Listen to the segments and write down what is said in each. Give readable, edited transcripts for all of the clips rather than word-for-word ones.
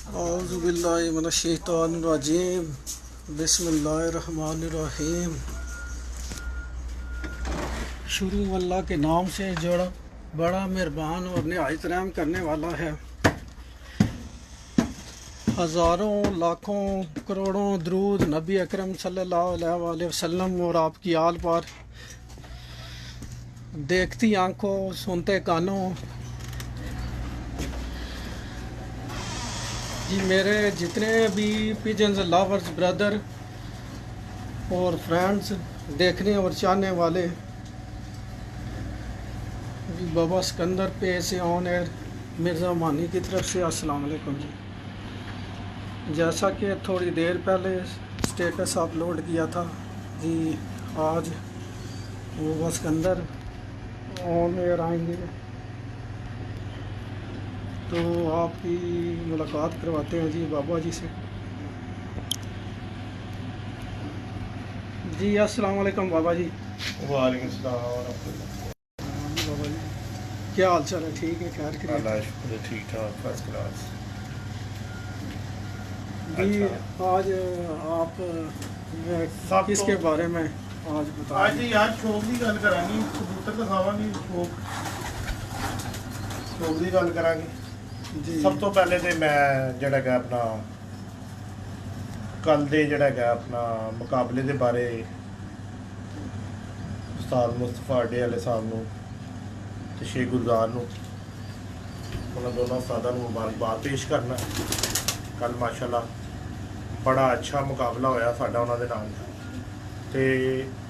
औज़ुबिल्लाहिमिनश्शैतानिर्रजीम बिस्मिल्लाहिर्रहमानिर्रहीम। शुरू अल्लाह के नाम से जो बड़ा मेहरबान और निहायत रहम करने वाला है। हज़ारों लाखों करोड़ों दरूद नबी अकरम सल्लल्लाहु अलैहि वसल्लम और आपकी आल पर। देखती आंखों सुनते कानों। जी मेरे जितने भी पिजन्स लवर्स ब्रदर और फ्रेंड्स देखने और चाहने वाले, बाबा सिकंदर पे से ऑन एयर मिर्ज़ा मानी की तरफ से अस्सलाम वालेकुम जी। जैसा कि थोड़ी देर पहले स्टेटस अपलोड किया था जी, आज बाबा सिकंदर ऑन एयर आएंगे तो आपकी मुलाकात करवाते हैं जी बाबा जी से। जी अस्सलाम वालेकुम बाबा जी। वालेकुम सलाम। बाबा जी क्या हाल चाल है? ठीक है, खैर अल्लाह शुक्र, ठीक ठाक, फर्स्ट क्लास। जी अच्छा। आज आप किसके बारे में आज बता? आज यार शौक की गल करांगे, कबूतर दिखावांगे, शौक की गल करांगे जी। सब तो पहले तो मैं जड़ा है अपना कल दे जड़ा है अपना मुकाबले के बारे उस्ताद मुस्तफा अड्डे वाले साहब नूं ते शेख गुलजार नूं, उन्होंने दोनों उस्तादां नूं मुबारकबाद पेश करना। कल माशाल्लाह बड़ा अच्छा मुकाबला होया साडा उन्हां दे नाल ते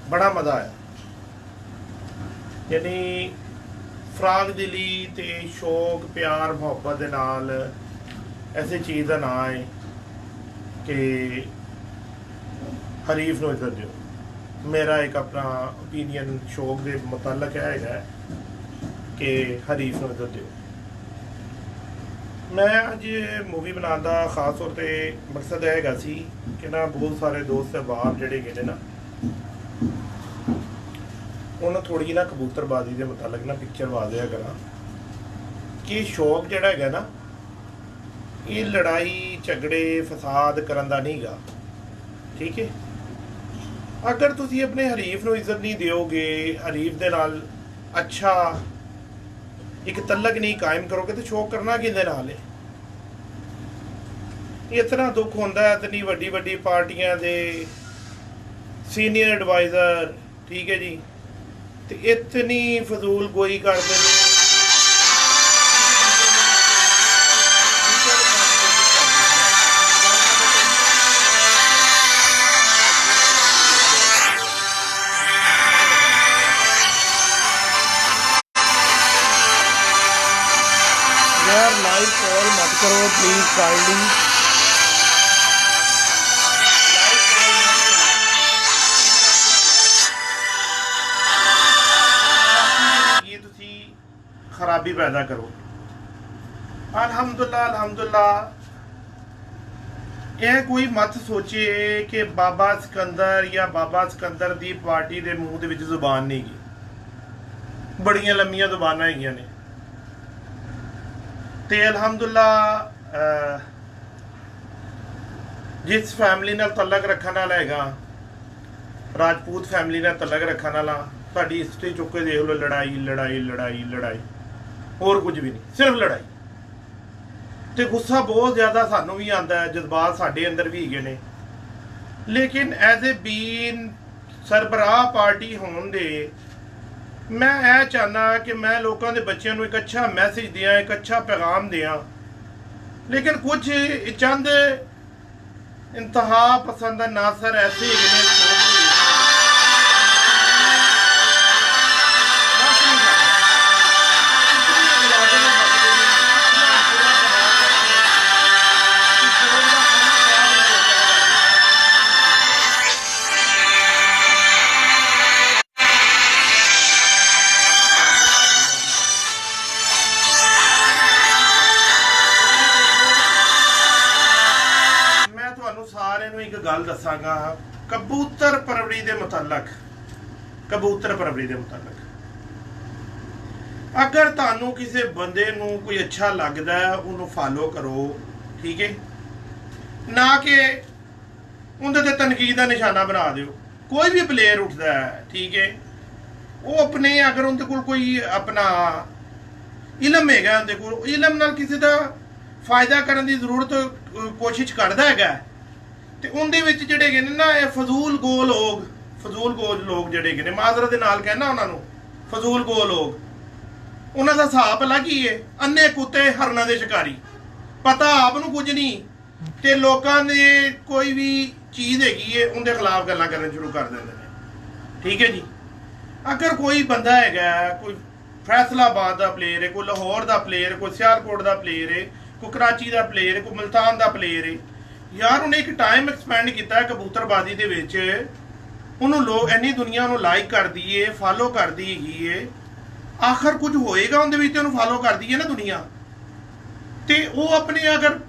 बड़ा मज़ा आया। यानी फराग दिली ते शौक प्यार मुहब्बत दे नाल ऐसी चीज़ का नाम है कि हरीफ नूं इज्जत दिओ। मेरा एक अपना ओपीनियन शौक के मुतलक है कि हरीफ नूं इज्जत दिओ। मैं अज मूवी बनाने का खास तौर पर मकसद हैगा सी कि ना बहुत सारे दोस्त अहबाब जिहड़े गए ना उन्होंने थोड़ी ना कबूतरबाजी के मुतालक ना पिक्चर वाजिया करा कि शौक जिहड़ा है ना ये लड़ाई झगड़े फसाद करन दा नहीं गा। ठीक है, अगर तुसी अपने हरीफ नूं इज्जत नहीं दिओगे, हरीफ दे नाल अच्छा एक तलक नहीं कायम करोगे तो शौक करना किहदे नाल है? इतना दुख होंदा है इतनी वड्डी वड्डी पार्टियां दे सीनियर एडवाइज़र, ठीक है जी, तो इतनी फजूल गोई करते हैं। यार लाइव कॉल मत करो प्लीज काइंडली। ये तुसी खराबी पैदा करो। अल्हम्दुलिल्लाह अल्हम्दुलिल्लाह, यह कोई मत सोचे कि बाबा सिकंदर या बाबा सिकंदर दी पार्टी दे मूँह दे विच जुबान नहीं गई, बड़ियां लम्मियां जुबानां हैगियां ने। ते अल्हम्दुलिल्लाह जिस फैमिली नाल तलक रखने वाला हैगा, राजपूत फैमिली नाल तलक रखने वाला, साडी हिस्ट्री चुक के देख लो, लड़ाई लड़ाई लड़ाई लड़ाई, और कुछ भी नहीं, सिर्फ लड़ाई। ते गुस्सा बहुत ज़्यादा सानू भी आता है, जज्बात साडे अंदर भी हैगे ने, लेकिन एज ए बीन सरबराह पार्टी होने दे मैं यह चाहना कि मैं लोगों के बच्चों को एक अच्छा मैसेज दियाँ, एक अच्छा पैगाम दियाँ, लेकिन कुछ चंद इंतहा पसंद नासर ऐसे एक गल दसांगा कबूतर परवरी दे मुतालक। कबूतर परवरी दे मुतालक अगर तुहानू किसी बंदे नू कोई अच्छा लगता है उन्होंने फॉलो करो, ठीक है। ਨਾ ਕਿ ਉਹਦੇ ਤੇ ਤਨਕੀਦ ਦਾ ਨਿਸ਼ਾਨਾ ਬਣਾ ਦਿਓ। ਕੋਈ ਵੀ ਪਲੇਅਰ ਉੱਠਦਾ ਹੈ, ਠੀਕ ਹੈ, ਉਹ ਆਪਣੇ ਅਗਰ ਉਹਦੇ ਕੋਲ ਕੋਈ ਆਪਣਾ ਇਲਮ ਹੈਗਾ, ਉਹਦੇ ਕੋਲ ਇਲਮ ਨਾਲ ਕਿਸੇ ਦਾ ਫਾਇਦਾ ਕਰਨ ਦੀ ਜ਼ਰੂਰਤ ਕੋਸ਼ਿਸ਼ ਕਰਦਾ ਹੈਗਾ, ਤੇ ਉਹਦੇ ਵਿੱਚ ਜਿਹੜੇ ਹੈਗੇ ਨੇ ਨਾ ਇਹ ਫਜ਼ੂਲ ਗੋ ਲੋਕ ਜਿਹੜੇ ਹੈਗੇ ਨੇ, ਮਾਜ਼ਰਤ ਦੇ ਨਾਲ ਕਹਿਣਾ ਉਹਨਾਂ ਨੂੰ ਫਜ਼ੂਲ ਗੋ ਲੋਕ, ਉਹਨਾਂ ਦਾ ਹਿਸਾਬ ਅਲੱਗ ਹੀ ਹੈ। ਅੰਨੇ ਕੁੱਤੇ ਹਰਨਾਂ ਦੇ ਸ਼ਿਕਾਰੀ, ਪਤਾ ਆਪ ਨੂੰ ਕੁਝ ਨਹੀਂ ਤੇ ਲੋਕਾਂ ਦੇ ਕੋਈ ਵੀ ਚੀਜ਼ ਹੈਗੀ ਹੈ ਉਹਦੇ ਖਿਲਾਫ ਗੱਲਾਂ ਕਰਨ ਸ਼ੁਰੂ ਕਰ ਦਿੰਦੇ ਨੇ, ਠੀਕ ਹੈ ਜੀ। ਅਗਰ ਕੋਈ ਬੰਦਾ ਹੈਗਾ, ਕੋਈ ਫੈਸਲਾਬਾਦ ਦਾ ਪਲੇਅਰ ਹੈ, ਕੋਈ ਲਾਹੌਰ ਦਾ ਪਲੇਅਰ, ਕੋਈ ਸਿਆਲਕੋਟ ਦਾ ਪਲੇਅਰ ਹੈ, ਕੋਈ ਕਰਾਚੀ ਦਾ ਪਲੇਅਰ ਹੈ, ਕੋਈ ਮੁਲਤਾਨ ਦਾ ਪਲੇਅਰ ਹੈ, ਯਾਰ ਉਹਨੇ ਇੱਕ ਟਾਈਮ ਐਕਸਪੈਂਡ ਕੀਤਾ ਕਬੂਤਰਬਾਜ਼ੀ ਦੇ ਵਿੱਚ, ਉਹਨੂੰ ਲੋਕ ਇੰਨੀ ਦੁਨੀਆ ਨੂੰ ਲਾਈਕ ਕਰਦੀ ਏ, ਫਾਲੋ ਕਰਦੀ ਹੈਗੀ ਏ, ਆਖਰ ਕੁਝ ਹੋਏਗਾ ਉਹਦੇ ਵਿੱਚ, ਉਹਨੂੰ ਫਾਲੋ ਕਰਦੀ ਹੈ ਨਾ ਦੁਨੀਆ, ਤੇ ਉਹ ਆਪਣੇ ਅਗਰ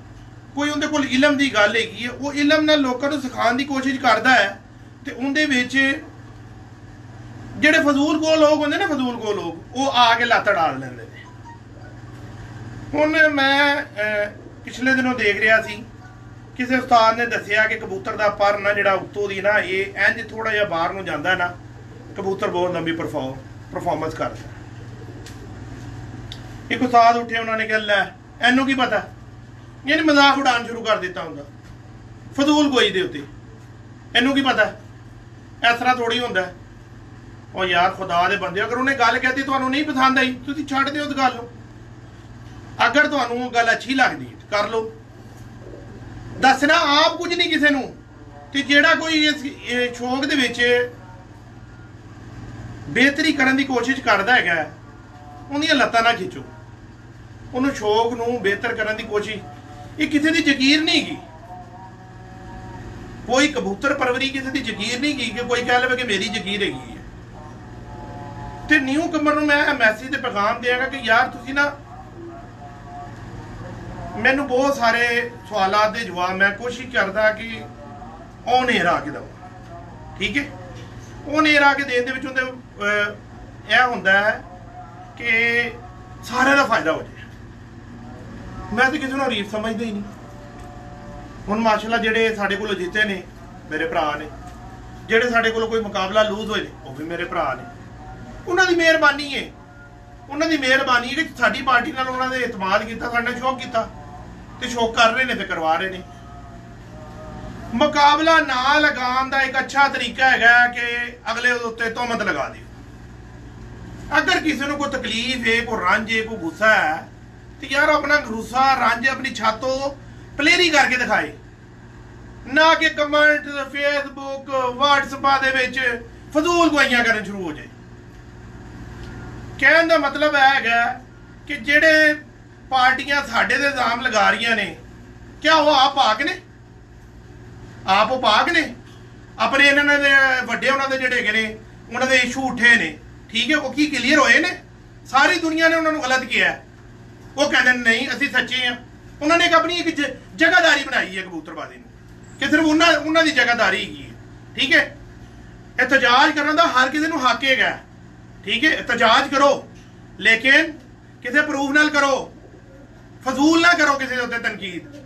ਕੋਈ ਉਹਦੇ ਕੋਲ ਇਲਮ ਦੀ ਗੱਲ ਹੈਗੀ ਹੈ, ਉਹ ਇਲਮ ਨਾਲ ਲੋਕਾਂ ਨੂੰ ਸਿਖਾਉਣ ਦੀ ਕੋਸ਼ਿਸ਼ ਕਰਦਾ ਹੈ, ਤੇ ਉਹਦੇ ਵਿੱਚ ਜਿਹੜੇ ਫਜ਼ੂਲ ਗੋ ਲੋਕ ਹੁੰਦੇ ਨੇ, ਫਜ਼ੂਲ ਗੋ ਲੋਕ, ਉਹ ਆ ਕੇ ਲੱਤ ਡਾਲ ਲੈਂਦੇ ਨੇ। ਹੁਣ ਮੈਂ ਪਿਛਲੇ ਦਿਨੋਂ ਦੇਖ ਰਿਹਾ ਸੀ, ਕਿਸੇ ਉਸਤਾਦ ਨੇ ਦੱਸਿਆ ਕਿ ਕਬੂਤਰ ਦਾ ਪਰ ਨਾ ਜਿਹੜਾ ਉੱਤੋਂ ਦੀ ਨਾ ਇਹ ਇੰਜ ਥੋੜਾ ਜਿਹਾ ਬਾਹਰ ਨੂੰ ਜਾਂਦਾ ਨਾ, ਕਬੂਤਰ ਬਹੁਤ ਲੰਬੀ ਪਰਫਾਰਮੈਂਸ ਕਰਦਾ। ਇੱਕ ਉਸਤਾਦ ਉੱਠੇ, ਉਹਨਾਂ ਨੇ ਕਿਹਾ ਲੈ ਇਹਨੂੰ ਕੀ ਪਤਾ, ਇਹਨੇ ਮਜ਼ਾਕ ਉਡਾਉਣ ਸ਼ੁਰੂ ਕਰ ਦਿੱਤਾ ਹੁੰਦਾ ਫਜ਼ੂਲ ਗੋਈ ਦੇ ਉੱਤੇ, ਇਹਨੂੰ ਕੀ ਪਤਾ, ਇਸ ਤਰ੍ਹਾਂ ਥੋੜੀ ਹੁੰਦਾ। ਉਹ ਯਾਰ ਖੁਦਾ ਦੇ ਬੰਦੇ, ਅਗਰ ਉਹਨੇ ਗੱਲ ਕਹਿਤੀ ਤੁਹਾਨੂੰ ਨਹੀਂ ਪਸੰਦ ਆਈ, ਤੁਸੀਂ ਛੱਡ ਦਿਓ ਉਸ ਗੱਲ ਨੂੰ। ਅਗਰ ਤੁਹਾਨੂੰ ਉਹ ਗੱਲ ਅੱਛੀ ਲੱਗਦੀ ਕਰ ਲਓ, ਦੱਸਣਾ ਆਪ ਕੁਝ ਨਹੀਂ ਕਿਸੇ ਨੂੰ। ਤੇ ਜਿਹੜਾ ਕੋਈ ਇਸ ਸ਼ੌਕ ਦੇ ਵਿੱਚ ਬਿਹਤਰੀ ਕਰਨ ਦੀ ਕੋਸ਼ਿਸ਼ ਕਰਦਾ ਹੈਗਾ, ਉਹਦੀਆਂ ਲੱਤਾਂ ਨਾ ਖਿੱਚੋ, ਉਹਨੂੰ ਸ਼ੌਕ ਨੂੰ ਬਿਹਤਰ ਕਰਨ ਦੀ ਕੋਸ਼ਿਸ਼, ਇਹ ਕਿਸੇ ਦੀ ਜ਼ਗੀਰ ਨਹੀਂ ਹੈਗੀ, ਕੋਈ ਕਬੂਤਰ ਪਰਵਰੀ ਕਿਸੇ ਦੀ ਜ਼ਗੀਰ ਨਹੀਂ ਹੈਗੀ ਕਿ ਕੋਈ ਕਹਿ ਲਵੇ ਕਿ ਮੇਰੀ ਜ਼ਗੀਰ ਹੈਗੀ ਹੈ। ਤੇ ਨਿਊ ਕਮਰ ਨੂੰ ਮੈਂ ਮੈਸੇਜ ਤੇ ਪੈਗਾਮ ਦਿਆਂਗਾ ਕਿ ਯਾਰ ਤੁਸੀਂ ਨਾ, ਮੈਨੂੰ ਬਹੁਤ ਸਾਰੇ ਸਵਾਲਾਂ ਦੇ ਜਵਾਬ ਮੈਂ ਕੋਸ਼ਿਸ਼ ਕਰਦਾ ਕਿ ਔਨ ਏਅਰ ਆ ਕੇ ਦਵਾਂ, ਠੀਕ ਹੈ। ਔਨ ਏਅਰ ਆ ਕੇ ਦੇਣ ਦੇ ਵਿੱਚ ਉਹਦੇ ਇਹ ਹੁੰਦਾ ਹੈ ਕਿ ਸਾਰਿਆਂ ਦਾ ਫਾਇਦਾ ਹੋ ਜਾਏ। ਮੈਂ ਤਾਂ ਕਿਸੇ ਨੂੰ ਰੀਫ ਸਮਝਦਾ ਹੀ ਨਹੀਂ। ਹੁਣ ਮਾਸ਼ਾਅੱਲਾ ਜਿਹੜੇ ਸਾਡੇ ਕੋਲ ਜਿੱਤੇ ਨੇ ਮੇਰੇ ਭਰਾ ਨੇ, ਜਿਹੜੇ ਸਾਡੇ ਕੋਲ ਕੋਈ ਮੁਕਾਬਲਾ ਲੂਜ਼ ਹੋਏ ਨੇ ਉਹ ਵੀ ਮੇਰੇ ਭਰਾ ਨੇ, ਉਹਨਾਂ ਦੀ ਮਿਹਰਬਾਨੀ ਹੈ, ਉਹਨਾਂ ਦੀ ਮਿਹਰਬਾਨੀ ਹੈ ਕਿ ਸਾਡੀ ਪਾਰਟੀ ਨਾਲ ਉਹਨਾਂ ਨੇ ਇਤਮਾਦ ਕੀਤਾ, ਸਾਡੇ ਨਾਲ ਸ਼ੌਕ ਕੀਤਾ, ਤੇ ਸ਼ੌਕ ਕਰ ਰਹੇ ਨੇ ਤੇ ਕਰਵਾ ਰਹੇ ਨੇ। ਮੁਕਾਬਲਾ ਨਾ ਲਗਾਉਣ ਦਾ ਇੱਕ ਅੱਛਾ ਤਰੀਕਾ ਹੈਗਾ ਕਿ ਅਗਲੇ ਉੱਤੇ ਤੋਹਮਤ ਲਗਾ ਦਿਓ। ਅਗਰ ਕਿਸੇ ਨੂੰ ਕੋਈ ਤਕਲੀਫ ਹੈ, ਕੋਈ ਰੰਜ ਹੈ, ਕੋਈ ਗੁੱਸਾ ਹੈ, ਤੇ ਯਾਰ ਆਪਣਾ ਗੁੱਸਾ ਰੰਜ ਆਪਣੀ ਛਾਤੋਂ ਪਲੇਰੀ ਕਰਕੇ ਦਿਖਾਏ, ਨਾ ਕਿ ਕਮੈਂਟ ਫੇਸਬੁੱਕ WhatsApp ਦੇ ਵਿੱਚ ਫਜ਼ੂਲ ਗਵਾਈਆਂ ਕਰਨ ਸ਼ੁਰੂ ਹੋ ਜਾਏ। ਕਹਿਣ ਦਾ ਮਤਲਬ ਇਹ ਹੈਗਾ ਕਿ ਜਿਹੜੇ ਪਾਰਟੀਆਂ ਸਾਡੇ ਤੇ ਇਲਜ਼ਾਮ ਲਗਾ ਰਹੀਆਂ ਨੇ, ਕਿਆ ਉਹ ਆਪ ਪਾਕ ਨੇ? ਆਪ ਉਹ ਪਾਕ ਨੇ? ਆਪਣੇ ਇਹਨਾਂ ਦੇ ਵੱਡੇ ਉਹਨਾਂ ਦੇ ਜਿਹੜੇ ਹੈਗੇ ਨੇ, ਉਹਨਾਂ ਦੇ ਇਸ਼ੂ ਉੱਠੇ ਨੇ, ਠੀਕ ਹੈ, ਉਹ ਕੀ ਕਲੀਅਰ ਹੋਏ ਨੇ? ਸਾਰੀ ਦੁਨੀਆ ਨੇ ਉਹਨਾਂ ਨੂੰ ਗਲਤ ਕਿਹਾ, ਉਹ ਕਹਿੰਦੇ ਨਹੀਂ ਅਸੀਂ ਸੱਚੇ ਆ। ਉਹਨਾਂ ਨੇ ਇੱਕ ਆਪਣੀ ਇੱਕ ਜਗ੍ਹਾਦਾਰੀ ਬਣਾਈ ਹੈ ਕਬੂਤਰਬਾਜ਼ੀ ਨੂੰ, ਕਿ ਸਿਰਫ ਉਹਨਾਂ ਦੀ ਜਗ੍ਹਾਦਾਰੀ ਹੈਗੀ ਹੈ, ਠੀਕ ਹੈ। ਇਤਜਾਜ ਕਰਨ ਦਾ ਹਰ ਕਿਸੇ ਨੂੰ ਹੱਕ ਹੈਗਾ, ਠੀਕ ਹੈ, ਇਤਜਾਜ ਕਰੋ, ਲੇਕਿਨ ਕਿਸੇ ਪ੍ਰੂਫ ਨਾਲ ਕਰੋ, ਫਜ਼ੂਲ ਨਾ ਕਰੋ ਕਿਸੇ ਦੇ ਉੱਤੇ ਤਨਕੀਦ।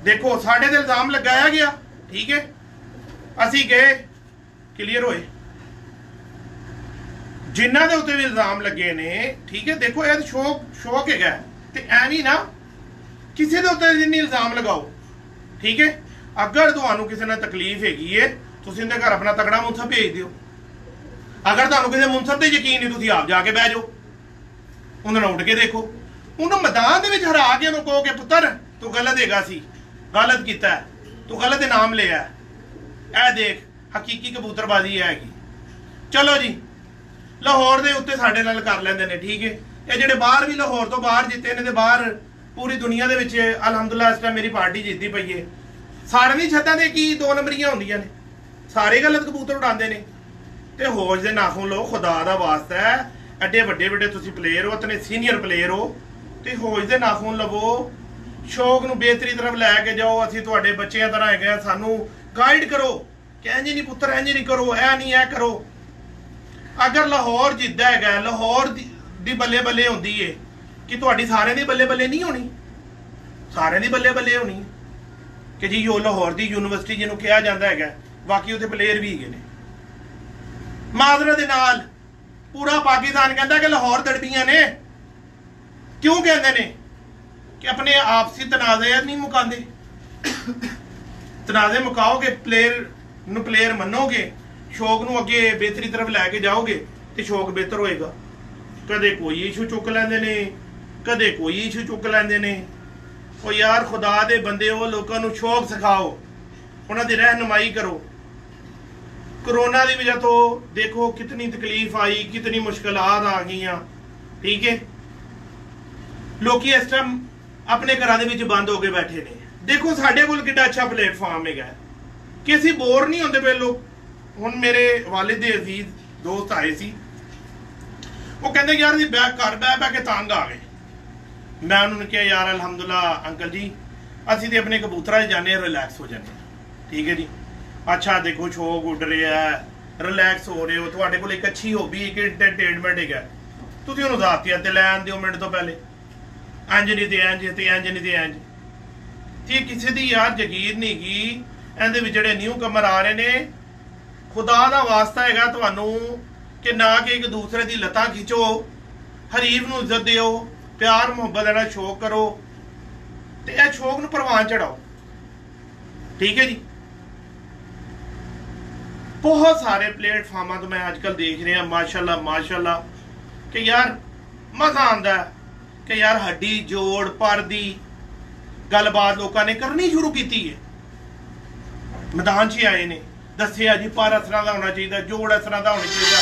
ਦੇਖੋ ਸਾਡੇ ਤੇ ਇਲਜ਼ਾਮ ਲਗਾਇਆ ਗਿਆ, ਠੀਕ ਹੈ, ਅਸੀਂ ਗਏ, ਕਲੀਅਰ ਹੋਏ। ਜਿਨ੍ਹਾਂ ਦੇ ਉੱਤੇ ਵੀ ਇਲਜ਼ਾਮ ਲੱਗੇ ਨੇ, ਠੀਕ ਹੈ, ਦੇਖੋ ਇਹ ਸ਼ੌਕ ਹੈਗਾ, ਤੇ ਐਵੇਂ ਨਾ ਕਿਸੇ ਦੇ ਉੱਤੇ ਜਿੰਨੀ ਇਲਜ਼ਾਮ ਲਗਾਓ, ਠੀਕ ਹੈ। ਅਗਰ ਤੁਹਾਨੂੰ ਕਿਸੇ ਨਾਲ ਤਕਲੀਫ ਹੈਗੀ ਹੈ, ਤੁਸੀਂ ਉਹਦੇ ਘਰ ਆਪਣਾ ਤਕੜਾ ਮੁਨਸਬ ਭੇਜ ਦਿਓ। ਅਗਰ ਤੁਹਾਨੂੰ ਕਿਸੇ ਮੁਨਸਬ ਤੇ ਯਕੀਨ ਨਹੀਂ, ਤੁਸੀਂ ਆਪ ਜਾ ਕੇ ਬਹਿ ਜਾਓ, ਉਹਨਾਂ ਨੂੰ ਉੱਠ ਕੇ ਦੇਖੋ, ਉਹਨੂੰ ਮੈਦਾਨ ਦੇ ਵਿੱਚ ਹਰਾ ਕੇ ਉਹਨੂੰ ਕਹੋ ਕਿ ਪੁੱਤਰ ਤੂੰ ਗਲਤ ਹੈਗਾ ਸੀ, ਗਲਤ ਕੀਤਾ, ਤੂੰ ਗਲਤ ਇਨਾਮ ਲਿਆ, ਇਹ ਦੇਖ ਹਕੀਕੀ ਕਬੂਤਰਬਾਜ਼ੀ ਹੈਗੀ। ਚਲੋ ਜੀ, ਲਾਹੌਰ ਦੇ ਉੱਤੇ ਸਾਡੇ ਨਾਲ ਕਰ ਲੈਂਦੇ ਨੇ, ਠੀਕ ਹੈ। ਇਹ ਜਿਹੜੇ ਬਾਹਰ ਵੀ ਲਾਹੌਰ ਤੋਂ ਬਾਹਰ ਜਿੱਤੇ ਨੇ, ਤੇ ਬਾਹਰ ਪੂਰੀ ਦੁਨੀਆ ਦੇ ਵਿੱਚ ਅਲਹਮਦੁਲਿਲਾ ਇਸ ਟਾਈਮ ਮੇਰੀ ਪਾਰਟੀ ਜਿੱਤਦੀ ਪਈ ਹੈ। ਸਾਰਿਆਂ ਦੀ ਛੱਤਾਂ ਦੇ ਕੀ ਦੋ ਨੰਬਰੀਆਂ ਹੁੰਦੀਆਂ ਨੇ, ਸਾਰੇ ਗਲਤ ਕਬੂਤਰ ਉਡਾਉਂਦੇ ਨੇ। ਤੇ ਹੋਸ਼ ਦੇ ਨਾਖੂਨ ਲਓ, ਖੁਦਾ ਦਾ ਵਾਸਤਾ ਹੈ, ਐਡੇ ਵੱਡੇ ਵੱਡੇ ਤੁਸੀਂ ਪਲੇਅਰ ਹੋ, ਇਤਨੇ ਸੀਨੀਅਰ ਪਲੇਅਰ ਹੋ, ਤੇ ਹੋਸ਼ ਦੇ ਨਾਖੂਨ ਲਵੋ, ਸ਼ੌਕ ਨੂੰ ਬਿਹਤਰੀ ਤਰਫ ਲੈ ਕੇ ਜਾਓ। ਅਸੀਂ ਤੁਹਾਡੇ ਬੱਚਿਆਂ ਤਰ੍ਹਾਂ ਹੈਗੇ ਆ, ਸਾਨੂੰ ਗਾਈਡ ਕਰੋ ਕਿ ਇੰਝ ਨਹੀਂ ਪੁੱਤਰ, ਇੰਝ ਨਹੀਂ ਕਰੋ, ਇਹ ਨਹੀਂ ਇਹ ਕਰੋ। ਅਗਰ ਲਾਹੌਰ ਜਿੱਦਾਂ ਹੈਗਾ, ਲਾਹੌਰ ਦੀ ਬੱਲੇ ਬੱਲੇ ਹੁੰਦੀ ਏ, ਕਿ ਤੁਹਾਡੀ ਸਾਰਿਆਂ ਦੀ ਬੱਲੇ ਬੱਲੇ ਨਹੀਂ ਹੋਣੀ, ਸਾਰਿਆਂ ਦੀ ਬੱਲੇ ਬੱਲੇ ਹੋਣੀ। ਕਿ ਜੀ ਉਹ ਲਾਹੌਰ ਦੀ ਯੂਨੀਵਰਸਿਟੀ ਜਿਹਨੂੰ ਕਿਹਾ ਜਾਂਦਾ ਹੈਗਾ, ਬਾਕੀ ਉਹਦੇ ਪਲੇਅਰ ਵੀ ਹੈਗੇ ਨੇ। ਮਾਜ਼ਰਤ ਦੇ ਨਾਲ ਪੂਰਾ ਪਾਕਿਸਤਾਨ ਕਹਿੰਦਾ ਕਿ ਲਾਹੌਰ ਦੜਬੀਆਂ ਨੇ। ਕਿਉਂ ਕਹਿੰਦੇ ਨੇ? ਕਿ ਆਪਣੇ ਆਪਸੀ ਤਨਾਜ਼ੇ ਨਹੀਂ ਮੁਕਾਉਂਦੇ। ਤਨਾਜ਼ੇ ਮੁਕਾਓਗੇ, ਪਲੇਅਰ ਮੰਨੋਗੇ, ਸ਼ੌਕ ਨੂੰ ਅੱਗੇ ਬਿਹਤਰੀ ਤਰਫ ਲੈ ਕੇ ਜਾਓਗੇ ਤੇ ਸ਼ੌਕ ਬਿਹਤਰ ਹੋਏਗਾ। ਕਦੇ ਕੋਈ ਇਸ਼ੂ ਚੁੱਕ ਲੈਂਦੇ ਨੇ, ਕਦੇ ਕੋਈ ਇਸ਼ੂ ਚੁੱਕ ਲੈਂਦੇ ਨੇ। ਉਹ ਯਾਰ ਖੁਦਾ ਦੇ ਬੰਦੇ, ਉਹ ਲੋਕਾਂ ਨੂੰ ਸ਼ੌਕ ਸਿਖਾਓ, ਉਹਨਾਂ ਦੀ ਰਹਿਨੁਮਾਈ ਕਰੋ। कोरोना की वजह तो देखो कितनी तकलीफ आई, कितनी मुश्किलात आ गई। ठीक है, लोग इस टाइम अपने घर बंद होके बैठे ने। देखो साढ़े कोल कितना अच्छा प्लेटफॉर्म है कि असीं बोर नहीं होंदे पे। लोग हुण मेरे वालिद दे अजीज दोस्त आए सी, वो कहंदे यार जी घर बह के तंग आ गए। मैं उन्होंने कहा यार अलहमदुल्ला अंकल जी असीं ते अपने कबूतरा जाने रिलैक्स हो जाने। ठीक है जी, अच्छा देखो शौक उड़ रहा है, रिलैक्स हो रहे हो, ਤੁਹਾਡੇ ਕੋਲ ਇੱਕ ਅੱਛੀ ਹੌਬੀ, ਇੱਕ ਐਂਟਰਟੇਨਮੈਂਟ ਹੈਗਾ, ਤੁਸੀਂ ਉਹਨੂੰ ਜ਼ਾਤੀਆਂ ਤੇ ਲੈਣ ਦਿਓ ਮਿੰਟ ਤੋਂ ਪਹਿਲੇ। ਇੰਜ ਨਹੀਂ ਤੇ ਇੰਜ ਤੇ ਇੰਜ ਨਹੀਂ ਤੇ ਇੰਜ। ਇਹ ਕਿਸੇ ਦੀ ਯਾਰ ਜ਼ਗੀਰ ਨਹੀਂ ਗੀ। ਇਹਦੇ ਵਿੱਚ ਜਿਹੜੇ ਨਿਊ ਕਮਰ ਆ ਰਹੇ ਨੇ, ਖੁਦਾ ਦਾ ਵਾਸਤਾ ਹੈਗਾ ਤੁਹਾਨੂੰ ਕਿ ਨਾ ਕਿ ਇੱਕ ਦੂਸਰੇ ਦੀ ਲੱਤਾਂ ਖਿੱਚੋ, ਹਰੀਫ ਨੂੰ ਇੱਜ਼ਤ ਦਿਓ, ਪਿਆਰ ਮੁਹੱਬਤ ਨਾਲ ਸ਼ੌਕ ਕਰੋ ਤੇ ਇਹ ਸ਼ੌਕ ਨੂੰ ਪ੍ਰਵਾਨ ਚੜਾਓ। ਠੀਕ ਹੈ ਜੀ। बहुत सारे प्लेटफॉर्म तो मैं आजकल देख रहा माशाल्लाह माशाल्लाह कि यार मजा आता है कि यार हड्डी जोड़ पर दी गलबात लोगों ने करनी शुरू की है। मैदान च आए ने दसिया जी पर इस तरह का होना चाहिए, जोड़ इस तरह का होना चाहिए।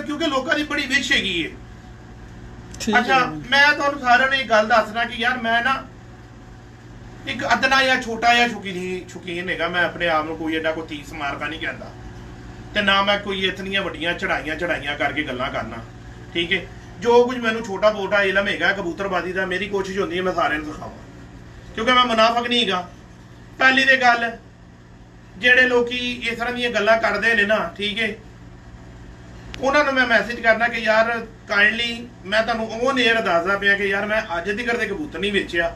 क्योंकि लोगों की बड़ी विश हैगी है। अच्छा मैं तुहानू सारिਆਂ ਨੂੰ एक गल दसना कि यार मैं ना एक अदना या छोटा या शौकीन हैगा। मैं अपने आप को कोई एडा कोई तीस मारका नहीं कहता ते ना मैं कोई इतनियां वड्डियां चढ़ाइयां करके गल्लां करना। ठीक है, जो कुछ मैनू छोटा मोटा इलम हैगा कबूतरबाजी का, मेरी कोशिश होती है मैं सारे सिखावां, क्योंकि मैं मुनाफक नहीं हैगा। पहली तो गल जेडे लोग इस तरह दी गल्लां करदे ने ना, ठीक है, उन्होंने मैं मैसेज करना कि यार काइंडली मैं तुहानू ऑन एयर दसदा पिया कि यार मैं अज तक दे कबूतर नहीं वेचिया,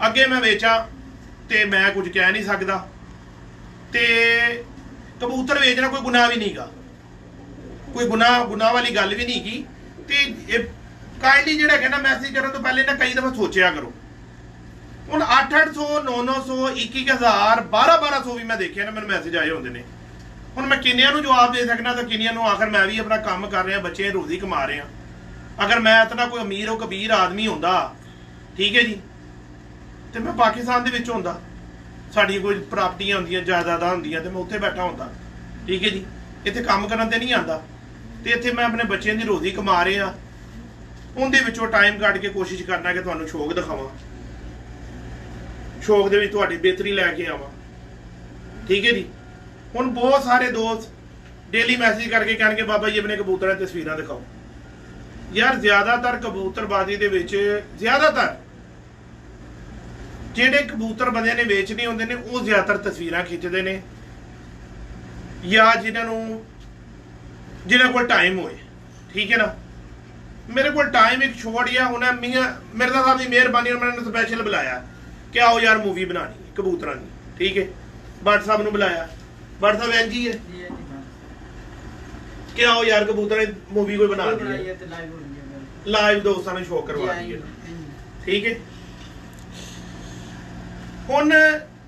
अगे मैं वेचा तो मैं कुछ कह नहीं सकता। तो कबूतर वेचना कोई गुनाह भी नहीं गा, कोई गुनाह वाली गल भी नहीं की। तो काइंडली जो कहना मैसेज करने तो पहले ना कई दफा सोचा करो। हुण 800 900 21,000 1200 भी मैं देखिया ना मैंने मैसेज आए होंगे ने। ਹੁਣ मैं किन्नियां ਨੂੰ जवाब दे सकना तो किन्नियां ਨੂੰ आखिर मैं भी अपना काम कर रहा, बच्चे रोजी कमा रहे हैं। अगर मैं इतना कोई अमीर और कबीर आदमी होंदा, ठीक है जी, तो मैं पाकिस्तान दे विच होंदा, साडी कोई प्रापर्टियां होंदियां जायदादां होंदियां ते मैं उत्थे बैठा होंदा। ठीक है जी, इत्थे काम करन ते नहीं आंदा ते इत्थे मैं अपने बच्चों की रोजी कमा रहा, उनदे विचों टाइम कढ के कोशिश करना कि तुहानू शौक दिखावां, शौक दे विच तुहाडी बेहतरी लैके आवां। ठीक है जी। ਹੁਣ बहुत सारे दोस्त डेली मैसेज करके कहणगे बाबा जी अपने कबूतर दी तस्वीरां दिखाओ। यार ज्यादातर कबूतरबाजी दे विच ज्यादातर ਜਿਹੜੇ कबूतर बंदे ने वेचने होंदे ने ਉਹ ਜ਼ਿਆਦਾतर तस्वीरां खिंचदे ने या जिन्हां कोल टाइम होए। ठीक है ना, मेरे को टाइम एक छोड़ गया, उन्हें मियां मिर्जा साहब की मेहरबानी मैंने स्पैशल बुलाया कि आओ यार मूवी बनानी कबूतरां दी। ठीक है, भट्ट साहब ने बुलाया, भट्ट साहब एंजी है कि आओ यार कबूतर मूवी कोई बना दी लाइव दोस्तों ने शो करवा दी। ठीक है, हुण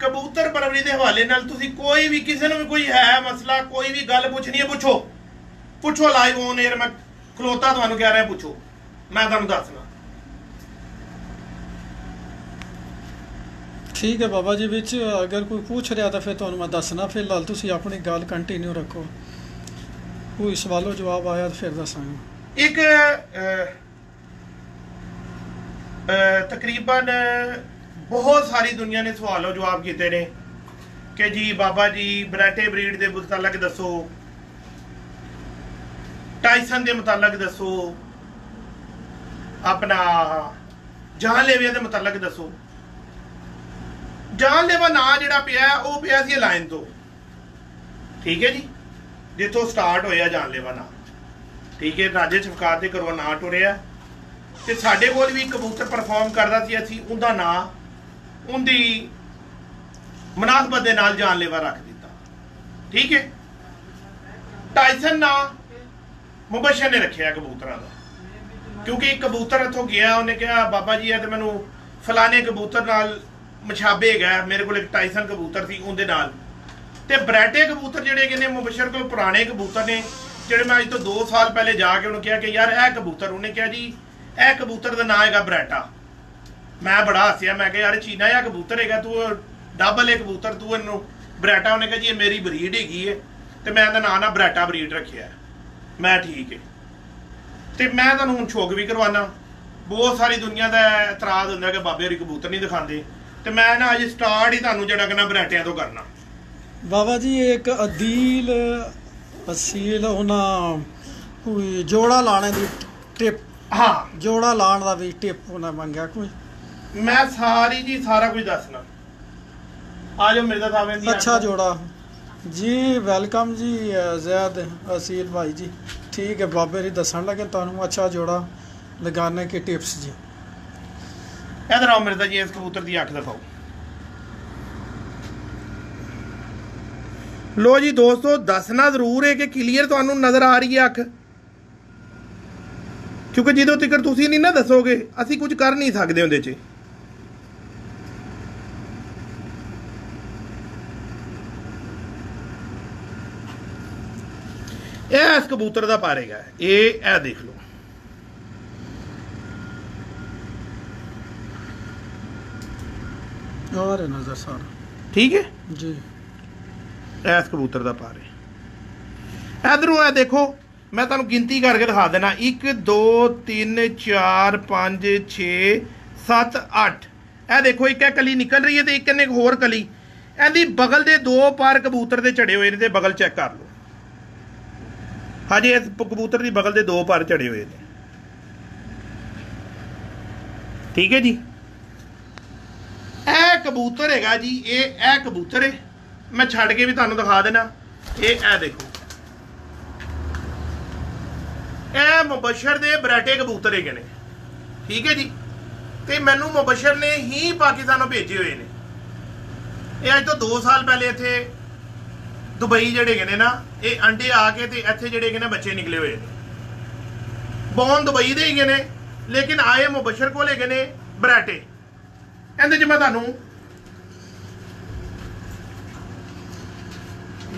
कबूतर परवरी के हवाले नाल तुसीं कोई भी किसी भी कोई है मसला, कोई भी गल पुछनी है पुछो लाइव ऑन एयर, मैं खलोता तुहानू कह रहा पुछो, मैं तुहानू दसना। ठीक है बाबा जी, विच अगर कोई पूछ रहा तो फिर तुहानू मैं दसना, फिलहाल तुसीं अपनी गल कंटिन्यू रखो, कोई सवालो जवाब आया तो फिर दसांगे। एक तकरीबन ਬਹੁਤ ਸਾਰੀ ਦੁਨੀਆ ਨੇ ਸਵਾਲੋ ਜਵਾਬ ਕੀਤੇ ਨੇ ਕਿ ਜੀ ਬਾਬਾ ਜੀ ਬਰੈਟੇ ਬਰੀਡ ਦੇ ਮੁਤਲਕ ਦੱਸੋ, ਟਾਈਸਨ ਦੇ ਮੁਤਲਕ ਦੱਸੋ, ਆਪਣਾ ਜਾਨਲੇਵਾ ਦੇ ਮੁਤਲਕ ਦੱਸੋ। ਜਾਨਲੇਵਾ ਨਾਂ ਜਿਹੜਾ ਪਿਆ ਉਹ ਪਿਆ ਸੀ ਲਾਇਨ ਤੋਂ, ਠੀਕ ਹੈ ਜੀ, ਜਿੱਥੋਂ ਸਟਾਰਟ ਹੋਇਆ ਜਾਨਲੇਵਾ ਨਾਂ, ਠੀਕ ਹੈ। ਰਾਜੇ ਸ਼ਫਕਾਤ ਦੇ ਘਰੋਂ ਨਾਂ ਟੁਰਿਆ ਤੇ ਸਾਡੇ ਕੋਲ ਵੀ ਕਬੂਤਰ ਪਰਫਾਰਮ ਕਰਦਾ ਸੀ, ਅਸੀਂ ਉਹਦਾ ਨਾਂ ਉਹਦੀ ਮੁਨਾਸਬਤ ਦੇ ਨਾਲ ਜਾਨਲੇਵਾ ਰੱਖ ਦਿੱਤਾ, ਠੀਕ ਹੈ। ਟਾਈਸਨ ਨਾਂ ਮੁਬਸ਼ਰ ਨੇ ਰੱਖਿਆ ਕਬੂਤਰਾਂ ਦਾ, ਕਿਉਂਕਿ ਇੱਕ ਕਬੂਤਰ ਇੱਥੋਂ ਗਿਆ, ਉਹਨੇ ਕਿਹਾ ਬਾਬਾ ਜੀ ਇਹ ਤੇ ਮੈਨੂੰ ਫਲਾਣੇ ਕਬੂਤਰ ਨਾਲ ਮੁਸ਼ਾਬੇ ਹੈਗਾ, ਮੇਰੇ ਕੋਲ ਇੱਕ ਟਾਈਸਨ ਕਬੂਤਰ ਸੀ ਉਹਦੇ ਨਾਲ। ਤੇ ਬਰੈਟੇ ਕਬੂਤਰ ਜਿਹੜੇ ਹੈਗੇ ਨੇ ਮੁਬਸ਼ਰ ਕੋਲ ਪੁਰਾਣੇ ਕਬੂਤਰ ਨੇ, ਜਿਹੜੇ ਮੈਂ ਅੱਜ ਤੋਂ 2 ਸਾਲ ਪਹਿਲੇ ਜਾ ਕੇ ਉਹਨੂੰ ਕਿਹਾ ਕਿ ਯਾਰ ਇਹ ਕਬੂਤਰ, ਉਹਨੇ ਕਿਹਾ ਜੀ ਇਹ ਕਬੂਤਰ ਦਾ ਨਾਂ ਹੈਗਾ ਬਰੈਟਾ। ਮੈਂ ਬੜਾ ਹੱਸਿਆ, ਮੈਂ ਕਿਹਾ ਯਾਰ ਚੀਨਾ ਇਹ ਕਬੂਤਰ ਹੈਗਾ, ਤੂੰ ਡਬਲ ਇਹ ਕਬੂਤਰ, ਤੂੰ ਇਹਨੂੰ ਬਰੈਟਾ। ਉਹਨੇ ਕਿਹਾ ਜੀ ਇਹ ਮੇਰੀ ਬਰੀਡ ਹੈਗੀ ਹੈ ਤੇ ਮੈਂ ਇਹਦਾ ਨਾਂ ਨਾ ਬਰੈਟਾ ਬਰੀਡ ਰੱਖਿਆ। ਮੈਂ ਠੀਕ ਹੈ। ਤੇ ਮੈਂ ਤੁਹਾਨੂੰ ਹੁਣ ਸ਼ੌਕ ਵੀ ਕਰਵਾਉਣਾ, ਬਹੁਤ ਸਾਰੀ ਦੁਨੀਆ ਦਾ ਇਤਰਾਜ਼ ਹੁੰਦਾ ਕਿ ਬਾਬੇ ਹੋਰੀ ਕਬੂਤਰ ਨਹੀਂ ਦਿਖਾਉਂਦੇ, ਤੇ ਮੈਂ ਨਾ ਅੱਜ ਸਟਾਰਟ ਹੀ ਤੁਹਾਨੂੰ ਜਿਹੜਾ ਕਹਿੰਦਾ ਬਰੈਟਿਆਂ ਤੋਂ ਕਰਨਾ। ਬਾਬਾ ਜੀ ਇੱਕ ਅਦੀਲ ਅਸੀਲ ਉਹਨਾਂ ਕੋਈ ਜੋੜਾ ਲਾਣੇ ਦੀ ਟਿਪ, ਹਾਂ ਜੋੜਾ ਲਾਣ ਦਾ ਵੀ ਟਿਪ ਉਹਨਾਂ ਮੰਗਿਆ ਕੋਈ। ਮੈਂ ਸਾਰੀ ਜੀ ਸਾਰਾ ਕੁਝ ਦੱਸਣਾ। ਆ ਜਾਓ ਮਿਰਜ਼ਾ ਸਾਹਿਬ। अच्छा जोड़ा जी, वेलकम जी ज़ैद असील भाई जी, ठीक है। बाबे जी दसन लगे तुहानू अच्छा जोड़ा लगाने की टिप्स जी। इधर आओ मिर्जा जी, इस कबूतर की अख दिखाओ। लो जी दोस्तों, दसना जरूर है कि क्लीयर तुहानू नजर आ रही है अख, क्योंकि जो तक तुसीं नहीं ना दसोगे असीं कुछ कर नहीं सकते उहदे च। ਇਹ ਇਸ ਕਬੂਤਰ ਦਾ ਪਾਰੇਗਾ, ਇਹ ਦੇਖ ਲਓ। और नजर सारा ठीक है जी। ਇਸ ਕਬੂਤਰ ਦਾ ਪਾਰੇ ਇਧਰੋਂ ਇਹ ਦੇਖੋ, ਮੈਂ ਤੁਹਾਨੂੰ ਗਿਣਤੀ ਕਰਕੇ ਦਿਖਾ ਦੇਣਾ। 1 2 3 4 5 6 7 8। ਇਹ ਦੇਖੋ ਇੱਕ ਕਲੀ ਨਿਕਲ ਰਹੀ ਹੈ ਤੇ ਇੱਕ ਨੇ ਹੋਰ ਕਲੀ। ਇਹਦੀ ਬਗਲ ਦੇ 2 ਪਰ ਕਬੂਤਰ ਦੇ ਚੜੇ ਹੋਏ ਨੇ ਤੇ ਬਗਲ ਚੈੱਕ ਕਰ ਲਓ। ਹਾਂਜੀ, ਇਸ ਕਬੂਤਰ ਦੀ ਬਗਲ ਦੇ 2 ਪਰ ਚੜੇ ਹੋਏ ਨੇ, ਠੀਕ ਹੈ ਜੀ। ਇਹ ਕਬੂਤਰ ਹੈਗਾ ਜੀ, ਇਹ ਕਬੂਤਰ ਹੈ। ਮੈਂ ਛੱਡ ਕੇ ਵੀ ਤੁਹਾਨੂੰ ਦਿਖਾ ਦੇਣਾ। ਇਹ ਦੇਖੋ, ਇਹ ਮੁਬਸ਼ਰ ਦੇ ਬਰੈਟੇ ਕਬੂਤਰ ਹੈਗੇ ਨੇ, ਠੀਕ ਹੈ ਜੀ। ਤੇ ਮੈਨੂੰ ਮੁਬਸ਼ਰ ਨੇ ਹੀ ਪਾਕਿਸਤਾਨੋਂ ਭੇਜੇ ਹੋਏ ਨੇ। ਇਹ ਅੱਜ ਤੋਂ 2 ਸਾਲ ਪਹਿਲੇ ਇੱਥੇ ਦੁਬਈ ਜਿਹੜੇ ਹੈਗੇ ਨੇ ਨਾ, ਇਹ ਅੰਡੇ ਆ ਕੇ ਤੇ ਇੱਥੇ ਜਿਹੜੇ ਹੈਗੇ ਨੇ ਬੱਚੇ ਨਿਕਲੇ ਹੋਏ ਨੇ। ਬੌਨ ਦੁਬਈ ਦੇ ਹੈਗੇ ਨੇ, ਲੇਕਿਨ ਆਏ ਮੁਬਸ਼ਰ ਕੋਲ ਹੈਗੇ ਨੇ ਬਰੈਟੇ। ਇਹਦੇ 'ਚ ਮੈਂ ਤੁਹਾਨੂੰ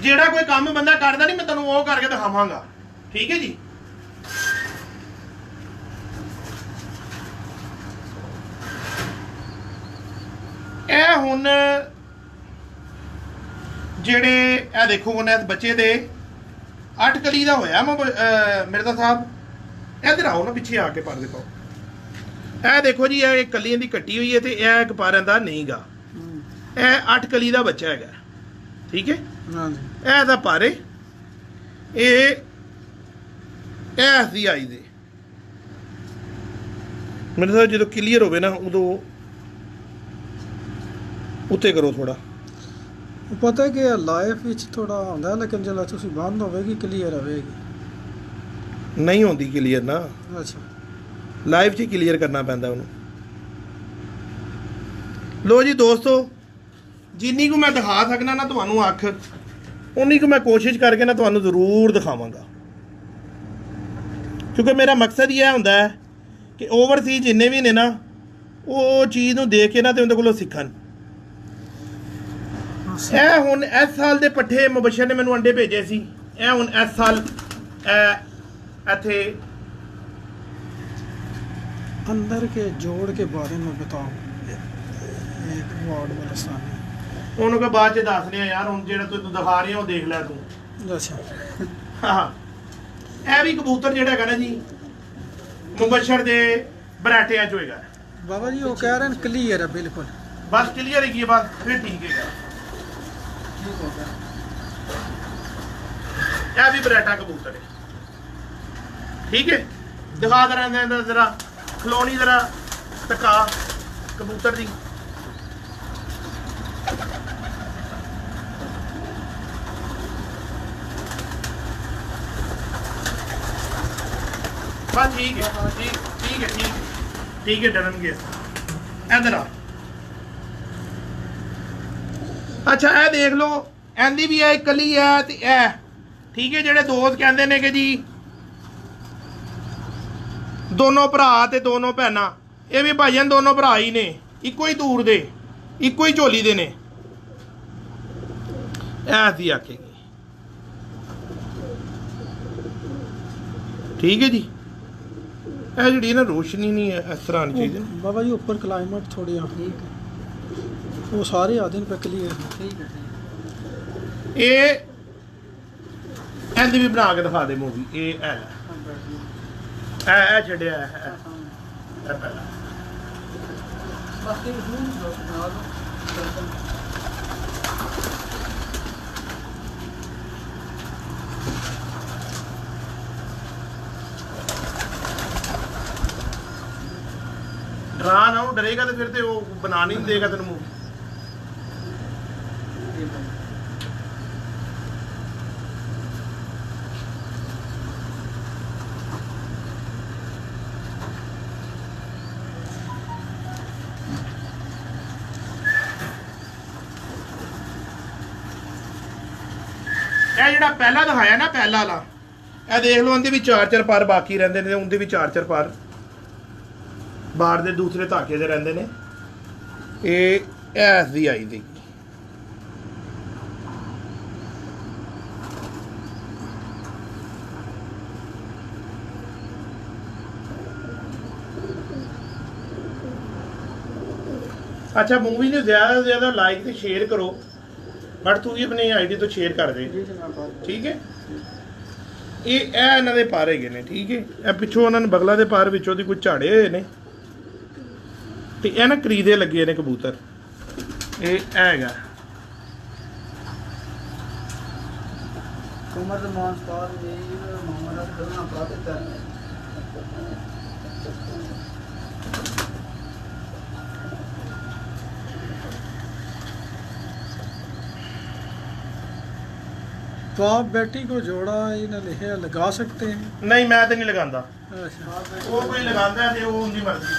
ਜਿਹੜਾ ਕੋਈ ਕੰਮ ਬੰਦਾ ਕਰਦਾ ਨਹੀਂ, ਮੈਂ ਤੁਹਾਨੂੰ ਉਹ ਕਰਕੇ ਦਿਖਾਵਾਂਗਾ, ਠੀਕ ਹੈ ਜੀ। ਇਹ ਹੁਣ ਜਿਹੜੇ ਇਹ ਦੇਖੋ, ਹੁਣ ਇਸ ਬੱਚੇ ਦੇ 8 ਕਲੀ ਦਾ ਹੋਇਆ ਮਿਰਜ਼ਾ ਸਾਹਿਬ। ਇੱਧਰ ਆਓ ਨਾ, ਪਿੱਛੇ ਆ ਕੇ ਪਰ ਦੇਖੋ। ਇਹ ਦੇਖੋ ਜੀ, ਇਹ ਕਲੀਆਂ ਦੀ ਕੱਟੀ ਹੋਈ ਹੈ ਤੇ ਇਹ ਇੱਕ ਪਾਰਿਆਂ ਦਾ ਨਹੀਂਗਾ। ਇਹ 8 ਕਲੀ ਦਾ ਬੱਚਾ ਹੈਗਾ, ਠੀਕ ਹੈ। ਇਹ ਦਾ ਪਾਰੇ ਇਹ ਐਸੀ ਆਈ ਦੇ ਮੇਰੇ ਸਾਹਿਬ ਜਦੋਂ ਕਲੀਅਰ ਹੋਵੇ ਨਾ ਉਦੋਂ ਉੱਤੇ ਕਰੋ ਥੋੜਾ। ਪਤਾ ਕਿ ਲਾਈਫ ਵਿੱਚ ਥੋੜਾ ਹੁੰਦਾ, ਲੇਕਿਨ ਜਦੋਂ ਤੁਸੀਂ ਬੰਦ ਹੋਵੇਗੀ ਕਲੀਅਰ ਆਵੇਗੀ। ਨਹੀਂ ਹੁੰਦੀ ਕਲੀਅਰ ਨਾ, ਅੱਛਾ ਲਾਈਵ 'ਚ ਕਲੀਅਰ ਕਰਨਾ ਪੈਂਦਾ ਉਹਨੂੰ। ਲੋ ਜੀ ਦੋਸਤੋ, ਜਿੰਨੀ ਕੁ ਮੈਂ ਦਿਖਾ ਸਕਣਾ ਨਾ ਤੁਹਾਨੂੰ ਅੱਖ, ਉਨੀ ਕੁ ਮੈਂ ਕੋਸ਼ਿਸ਼ ਕਰਕੇ ਨਾ ਤੁਹਾਨੂੰ ਜ਼ਰੂਰ ਦਿਖਾਵਾਂਗਾ, ਕਿਉਂਕਿ ਮੇਰਾ ਮਕਸਦ ਹੀ ਇਹ ਹੁੰਦਾ ਹੈ ਕਿ ਓਵਰਸੀਜ਼ ਜਿੰਨੇ ਵੀ ਨੇ ਨਾ, ਉਹ ਚੀਜ਼ ਨੂੰ ਦੇਖ ਕੇ ਨਾ ਤੇ ਉਹਦੇ ਕੋਲੋਂ ਸਿੱਖਣ। ਇਹ ਹੁਣ ਇਸ ਸਾਲ ਦੇ ਪੱਠੇ ਮੁਬਸ਼ਰ ਨੇ ਮੈਨੂੰ ਅੰਡੇ ਭੇਜੇ ਸੀ। ਇਹ ਹੁਣ ਇਸ ਸਾਲ ਇੱਥੇ अंदर के जोड़ के बारे में बताओ, एक वार्ड बलस्तानी। ਉਹਨੂੰ ਕਹ ਬਾਅਦ ਚ ਦੱਸ ਰਿਹਾ ਯਾਰ, ਹੁਣ ਜਿਹੜਾ ਤੂੰ ਦਿਖਾ ਰਿਹਾ ਉਹ ਦੇਖ ਲੈ ਤੂੰ। अच्छा ਹਾਂ, ਇਹ ਵੀ ਕਬੂਤਰ ਜਿਹੜਾ ਹੈਗਾ ਨਾ ਜੀ, ਮੁਬਸ਼ਰ ਦੇ ਬਰਾਟਿਆਂ ਚੋਂ ਹੈਗਾ। बाबा जी वो कह रहे हैं क्लियर है बिल्कुल। बस क्लियर है ये बात, फिर ठीक है। ठीक हो गया। यह भी बरेटा कबूतर है, ठीक है। दिखा दे जरा खलोनी जरा टका कबूतर दी। बस ठीक है, ठीक ठीक है, ठीक है, ठीक है, डरन गया। इधर आ। अच्छा ਇਹ ਦੇਖ ਲਓ, ਐਂਦੀ ਵੀ ਹੈ ਇਕੱਲੀ ਹੈ ਤੇ ਇਹ ਠੀਕ ਹੈ। ਜਿਹੜੇ ਦੋਸਤ ਕਹਿੰਦੇ ਨੇ ਕਿ ਜੀ ਦੋਨੋਂ ਭਰਾ ਤੇ ਦੋਨੋਂ ਭੈਣਾਂ, ਇਹ ਵੀ ਭਾਈਆਂ ਦੋਨੋਂ ਭਰਾ ਹੀ ਨੇ, ਇੱਕੋ ਹੀ ਦੂਰ ਦੇ, ਇੱਕੋ ਹੀ ਝੋਲੀ ਦੇ ਨੇ। ਐਸੀ ਆਖੇਗੀ, ਠੀਕ ਹੈ ਜੀ। ਇਹ ਜਿਹੜੀ ਨਾ ਰੋਸ਼ਨੀ ਨਹੀਂ ਹੈ, ਇਸ ਤਰ੍ਹਾਂ ਨਹੀਂ ਚਾਹੀਦੀ। बाबा जी ऊपर क्लाइमेट थोड़ी ठीक है, वो सारे आदिन पे क्लियर है। ठीक है। ਇਹ ਇਹਦੀ ਵੀ ਬਣਾ ਕੇ ਦਿਖਾ ਦੇ ਮੂਵੀ। ਇਹ ਹੈ ਇਹ ਛੱਡਿਆ ਹੈ ਪਹਿਲਾਂ। बाकी बना दो। ਡਰਾ ਨਾ, ਉਹ ਡਰੇਗਾ ਤੇ ਫਿਰ ਤੇ ਉਹ ਬਣਾ ਨਹੀਂ ਦੇਗਾ ਤੈਨੂੰ ਮੂਵੀ। ਇਹ ਜਿਹੜਾ ਪਹਿਲਾ ਦਿਖਾਇਆ ਨਾ, ਪਹਿਲਾ ਵਾਲਾ, ਇਹ ਦੇਖ ਲਓ, ਉਹਦੇ ਵੀ 4-4 ਪਰ ਬਾਕੀ ਰਹਿੰਦੇ ਨੇ, ਉਹਦੇ ਵੀ 4-4 ਪਰ ਬਾਹਰ ਦੇ ਦੂਸਰੇ ਧਾਗੇ ਦੇ ਰਹਿੰਦੇ ਨੇ। ਇਹ ਐਸ ਦੀ ਆਈ ਦੀ अच्छा मूवी ने ज़्यादा से ज़्यादा लाइक तो शेयर करो, बट तू भी अपनी आईडी तो शेयर कर दे, ठीक है। ये इन्हों के पर है, ठीक है। ये पिछों उन्होंने बगला के पर विचों दी कुछ झाड़े हुए ने, तो यह ना करीदे लगे ने कबूतर। ये हैगा तो आप बेटी को जोड़ा इन्हें लिखे लगा सकते हैं? नहीं, मैं तो नहीं लगाता। अच्छा। वो कोई लगाता है तो वो उनकी मर्जी।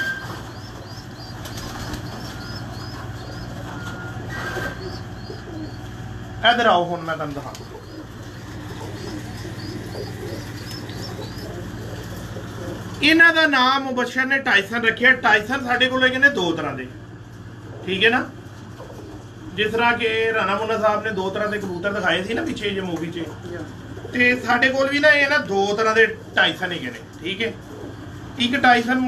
इधर आओ, हुण मैं तुहानूं दिखा। इन्हां दा नाम मुबशर ने टाइसन रखिया। टाइसन साडे कोल हैगे ने दो तरह के, ठीक है ना। जिस तरह के राणा मुन्ना साहब ने दो तरह के कबूतर दिखाए थे ना पिछे जे मूवी च, ते साडे कोल भी ना ये ना दो तरह के टाइसन हैगे ने, ठीक है। एक टाइसन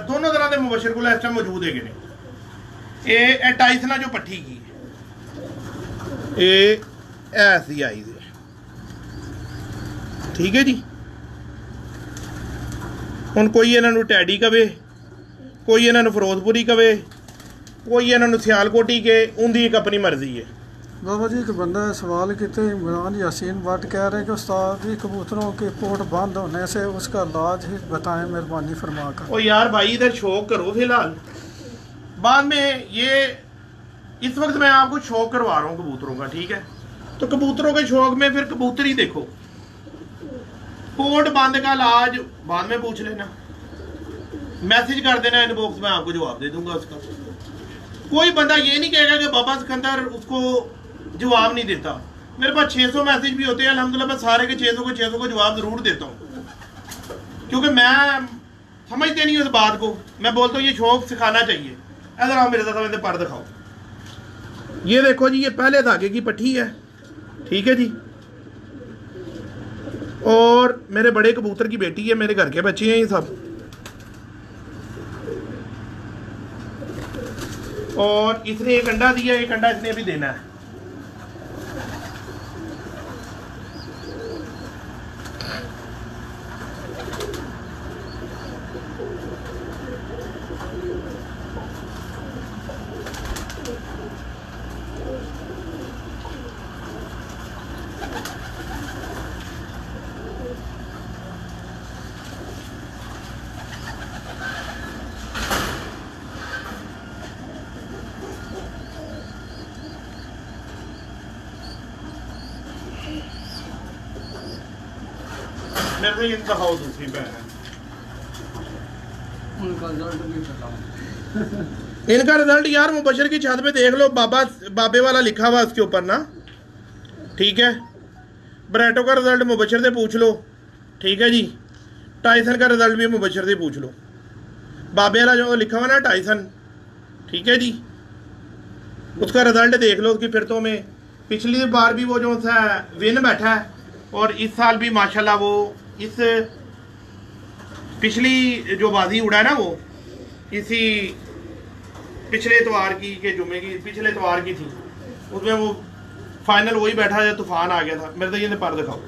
दोनों तरह के मुबशर कोल इस टाइम मौजूद हैगे ने। ये टाइसन जो पट्ठी की ये ऐसी आई है, ठीक है जी। हुण कोई इन्हां नूं टैडी कवे, कोई इन्हां नूं फिरोजपुरी कवे, कोई इन्होंने सियालकोटी के, उनकी एक अपनी मर्जी है। बाबा जी एक बंदा सवाल किते, इमरान यासीन भट्ट कह रहे कि उस्ताद जी कबूतरों के पोट बंद होने से उसका इलाज ही बताएं मेहरबानी फरमा कर। ओ यार भाई इधर शौक करो फिलहाल, बाद में ये इस वक्त मैं आपको शौक करवा रहा हूँ कबूतरों का, ठीक है। तो कबूतरों के शौक में फिर कबूतर ही देखो। पोट बंद का इलाज बाद में पूछ लेना, मैसेज कर देना इनबॉक्स में, आपको जवाब दे दूंगा उसका। कोई बंदा ये नहीं कहेगा कि बाबा सिकंदर उसको जवाब नहीं देता। मेरे पास 600 मैसेज भी होते हैं, अल्हम्दुलिल्लाह मैं सारे के 600 को जवाब ज़रूर देता हूँ, क्योंकि मैं समझते नहीं उस बात को। मैं बोलता हूँ ये शौक सिखाना चाहिए। इधर आओ मेरे साथ, मैंने पर दिखाओ। ये देखो जी, ये पहले धागे की पट्टी है, ठीक है जी। और मेरे बड़े कबूतर की बेटी है, मेरे घर के बच्चे हैं ये सब। और इसने एक अंडा दिया, एक अंडा इसने अभी देना है। मेरे से ये दिखाओ दूसरी बहन है। उनका रिजल्ट भी बताओ। इनका रिजल्ट यार मुबशर की छत पे देख लो, बाबे वाला लिखा हुआ उसके ऊपर ना, ठीक है। ब्रेटो का रिजल्ट मुबशर से पूछ लो, ठीक है जी। टाइसन का रिजल्ट भी मुबशर से पूछ लो, बाबे वाला जो लिखा हुआ ना टाइसन, ठीक है जी, उसका रिजल्ट देख लो उसकी फिरतों में। पिछली बार भी वो जो सा विन बैठा है, और इस साल भी माशाल्लाह वो इस पिछली जो बाजी उड़ा है ना वो इसी पिछले इतवार की के जुमे की पिछले इतवार की थी, उसमें वो फाइनल वही बैठा है, तूफान आ गया था। मेरे तो ये पर दिखाओ।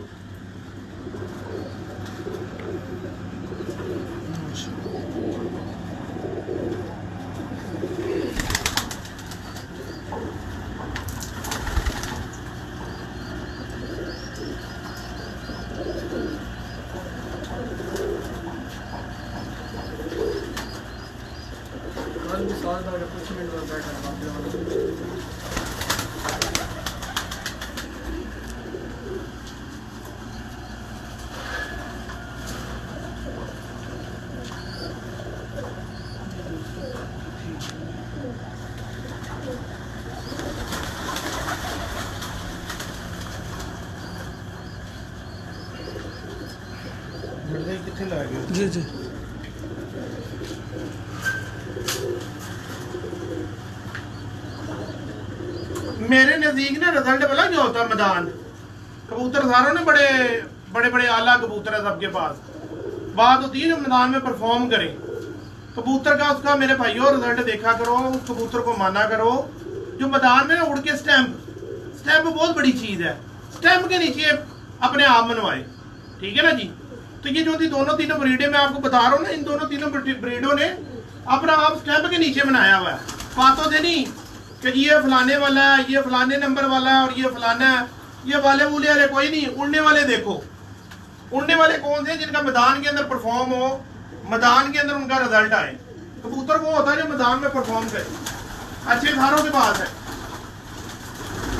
कल भी साल का कुछ मिनट में बैठा है बाबे वाला। कितने लगे जी जी। मेरे नजदीक ना रिजल्ट वाला क्या होता है, मैदान कबूतर सारों ने बड़े बड़े बड़े आला कबूतर है सबके पास। बात होती है जो मैदान में परफॉर्म करे कबूतर का, उसका मेरे भाइयों रिजल्ट देखा करो, उस कबूतर को माना करो जो मैदान में ना उड़ के स्टैंप बहुत बड़ी चीज है, स्टैंप के नीचे अपने आप मनवाए, ठीक है ना जी। तो ये जो थी दोनों तीनों ब्रीडें मैं आपको बता रहा हूँ ना, इन दोनों तीनों ब्रीडों ने अपना आप स्टैंप के नीचे बनाया हुआ है, बातों से नहीं कि ये फलाने वाला है, ये फलाने नंबर वाला है और ये फलाना है, ये वाले वूले वाले कोई नहीं। उड़ने वाले देखो, उड़ने वाले कौन से जिनका मैदान के अंदर परफॉर्म हो, मैदान के अंदर उनका रिजल्ट आए। कबूतर वो होता है जो मैदान में परफॉर्म करे। अच्छे सारों के पास है,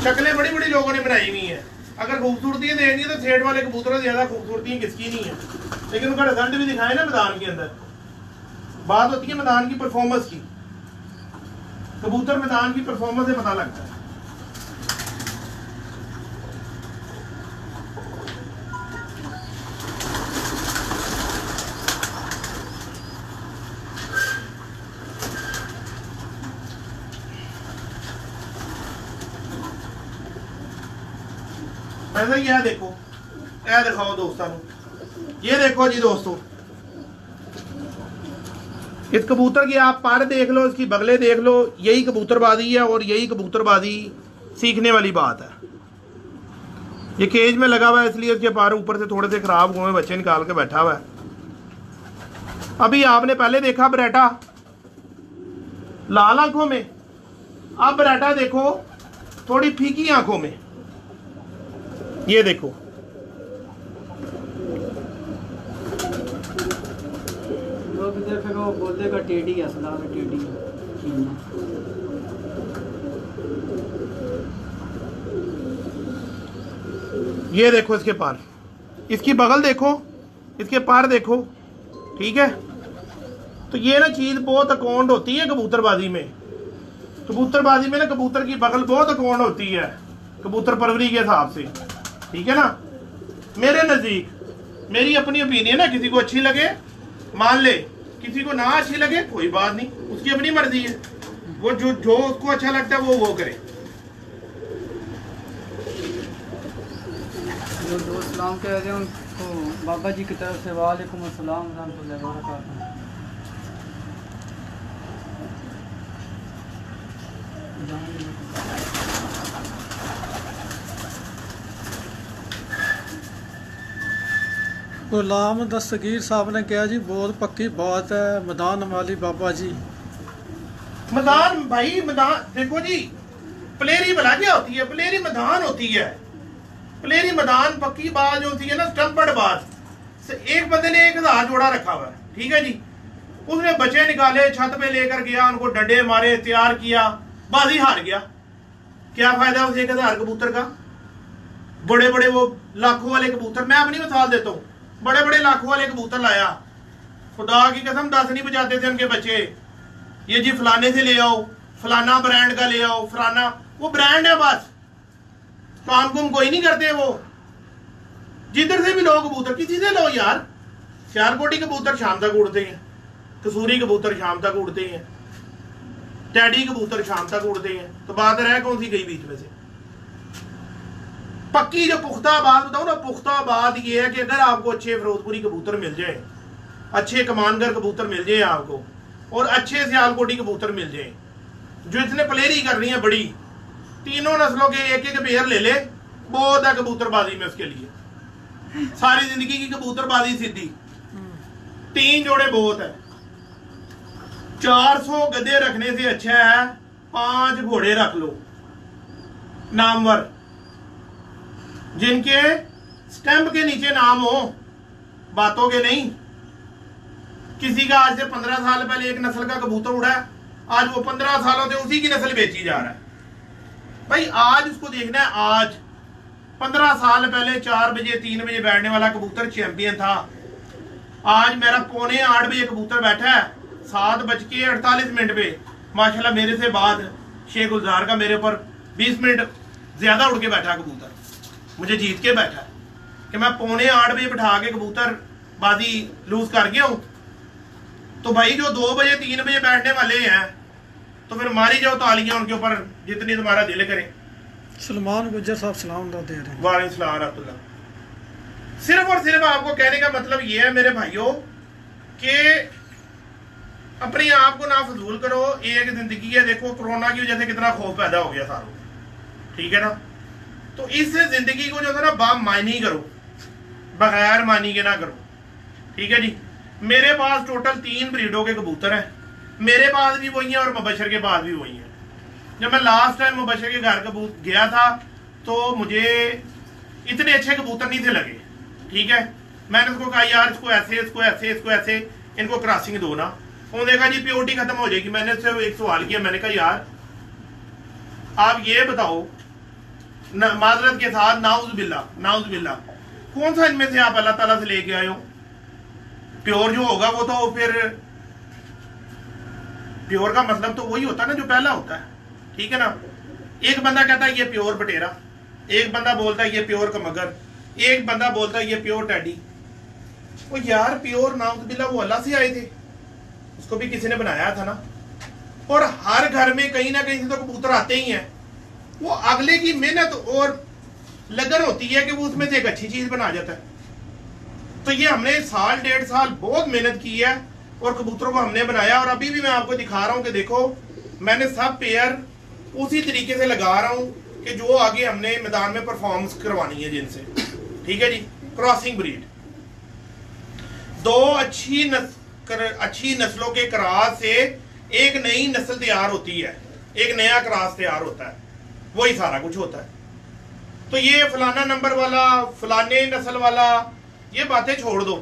शक्लें बड़ी बड़ी लोगों ने बनाई हुई है। अगर खूबसूरती देखनी है तो सेठ वाले कबूतरों से ज्यादा खूबसूरती किसकी नहीं है, लेकिन उनका रिजल्ट भी दिखाए ना मैदान के अंदर। बात होती है मैदान की परफॉर्मेंस की, कबूतर मैदान की परफॉर्मेंस से पता लगता है। ऐसा यह देखो, यह दिखाओ दोस्तों, ये देखो जी दोस्तों, इस कबूतर की आप पर देख लो, इसकी बगले देख लो, यही कबूतरबाजी है और यही कबूतरबाजी सीखने वाली बात है। ये केज में लगा हुआ है इसलिए इसके पर ऊपर से थोड़े से खराब हुए बच्चे निकाल के बैठा हुआ है। अभी आपने पहले देखा बरेटा लाल आंखों में, अब बरेटा देखो थोड़ी फीकी आंखों में। ये देखो लोग देखेगा वो बोलेगा टेढ़ी है, असला में टेढ़ी है। ये देखो इसके पार, इसकी बगल देखो, इसके पार देखो, ठीक है। तो ये ना चीज बहुत अकाउंट होती है कबूतरबाजी में। कबूतरबाजी में ना कबूतर की बगल बहुत अकाउंट होती है कबूतर परवरी के हिसाब से, ठीक है ना। मेरे नजदीक, मेरी अपनी ओपिनियन है, किसी को अच्छी लगे मान ले, किसी को ना अच्छी लगे कोई बात नहीं, उसकी अपनी मर्जी है, वो जो उसको अच्छा लगता है वो करे। जो दोस्त सलाम कह रहे हैं उनको बाबा जी की तरफ से वालेकुम अस्सलाम रहमतुल्लाहि व बरकातहू। गुलाम दस्तगीर साहब ने कहा जी बहुत पक्की बात है, मैदान वाली बाबा जी। मैदान भाई, मैदान देखो जी, प्लेयरी भला क्या होती है, प्लेयरी मैदान होती है। प्लेयरी मैदान पक्की बात जो होती है ना, स्टम्पड बात। एक बंदे ने 1000 जोड़ा रखा हुआ है, ठीक है जी, उसने बच्चे निकाले, छत पे लेकर गया, उनको डंडे मारे, तैयार किया, बाजी हार गया। क्या फायदा उस 1000 कबूतर का? बड़े बड़े वो लाखों वाले कबूतर, मैं अपनी मिसाल देता हूँ, बड़े बड़े लाखों वाले कबूतर लाया, खुदा की कसम 10 नहीं बजाते थे उनके बच्चे। ये जी फलाने से ले आओ, फलाना ब्रांड का ले आओ, फलाना, वो ब्रांड है बस, काम कुम कोई नहीं करते वो। जिधर से भी लो कबूतर, किसी से लो यार। सियालकोटी कबूतर शाम तक उड़ते हैं, कसूरी कबूतर शाम तक उड़ते हैं, टैडी कबूतर शाम तक उड़ते हैं, तो बात रह कौन सी गई बीच में से? पक्की जो पुख्ता बात बताऊं ना, पुख्ता बात ये है कि अगर आपको अच्छे फिरोजपुरी कबूतर मिल जाए, अच्छे कमानगर कबूतर मिल जाए आपको, और अच्छे सियालकोटी कबूतर मिल जाए जो इसने प्लेयरी करनी है बड़ी, तीनों नस्लों के एक एक पेयर ले ले, बहुत है कबूतरबाजी में उसके लिए। सारी जिंदगी की कबूतरबाजी सीधी, 3 जोड़े बहुत है। 400 गधे रखने से अच्छा है 5 घोड़े रख लो नामवर, जिनके स्टैंप के नीचे नाम हो, बातों के नहीं। किसी का आज से 15 साल पहले एक नस्ल का कबूतर उड़ा है, आज वो 15 सालों से उसी की नस्ल बेची जा रहा है। भाई आज उसको देखना है, आज 15 साल पहले 4 बजे 3 बजे बैठने वाला कबूतर चैंपियन था, आज मेरा 7:45 बजे कबूतर बैठा है 7:48 पे, माशाल्लाह मेरे से बाद शेख गुलजार का मेरे ऊपर 20 मिनट ज्यादा उड़ के बैठा कबूतर, मुझे जीत के बैठा है कि मैं 7:45 बजे बिठा के कबूतर बाजी लूज कर गया हूं। तो भाई जो 2 बजे 3 बजे बैठने वाले हैं, तो फिर मारी जाओ तालियां उनके ऊपर जितनी तुम्हारा दिल करे। सलमान गुज्जर साहब सलाम दे रहे हैं। वालेकुम सलाम रहमतुल्लाह। सिर्फ और सिर्फ आपको कहने का मतलब ये है मेरे भाइयों कि अपने आप को ना फजूल करो। एक जिंदगी है, देखो कोरोना की वजह से कितना खौफ पैदा हो गया सारों में, ठीक है ना। तो इस जिंदगी को जो है ना बामायनी करो, बगैर मानी के ना करो, ठीक है जी। मेरे पास टोटल 3 ब्रीडों के कबूतर हैं, मेरे पास भी वही हैं और मुबशर के पास भी वही हैं। जब मैं लास्ट टाइम मुबशर के घर कबूतर गया था तो मुझे इतने अच्छे कबूतर नहीं थे लगे, ठीक है। मैंने उसको कहा यार इसको ऐसे, इसको ऐसे, इसको ऐसे, इनको क्रॉसिंग दो ना। उन्होंने देखा जी प्योरिटी खत्म हो जाएगी। मैंने उससे एक सवाल किया, मैंने कहा यार आप ये बताओ माजरत के साथ, नाउज बिल्ला, कौन सा इनमें से आप अल्लाह ताला से लेके आए हो? प्योर जो होगा वो तो फिर प्योर का मतलब तो वही होता है ना जो पहला होता है, ठीक है ना। एक बंदा कहता है ये प्योर बटेरा, एक बंदा बोलता है ये प्योर कमगर, एक बंदा बोलता है ये प्योर टैडी। वो यार प्योर नाउजुबिल्ला वो अल्लाह से आए थे, उसको भी किसी ने बनाया था ना। और हर घर में कहीं ना कहीं से तो कबूतर आते ही हैं, वो अगले की मेहनत और लगन होती है कि वो उसमें से एक अच्छी चीज बना जाता है। तो ये हमने 1.5 साल बहुत मेहनत की है और कबूतरों को हमने बनाया। और अभी भी मैं आपको दिखा रहा हूं कि देखो मैंने सब पेयर उसी तरीके से लगा रहा हूं कि जो आगे हमने मैदान में परफॉर्मेंस करवानी है जिनसे, ठीक है जी। क्रॉसिंग ब्रीड, 2 अच्छी नस्लों के क्रॉस से एक नई नस्ल तैयार होती है, एक नया क्रॉस तैयार होता है, वही सारा कुछ होता है। तो ये फलाना नंबर वाला, फलाने नस्ल वाला, ये बातें छोड़ दो।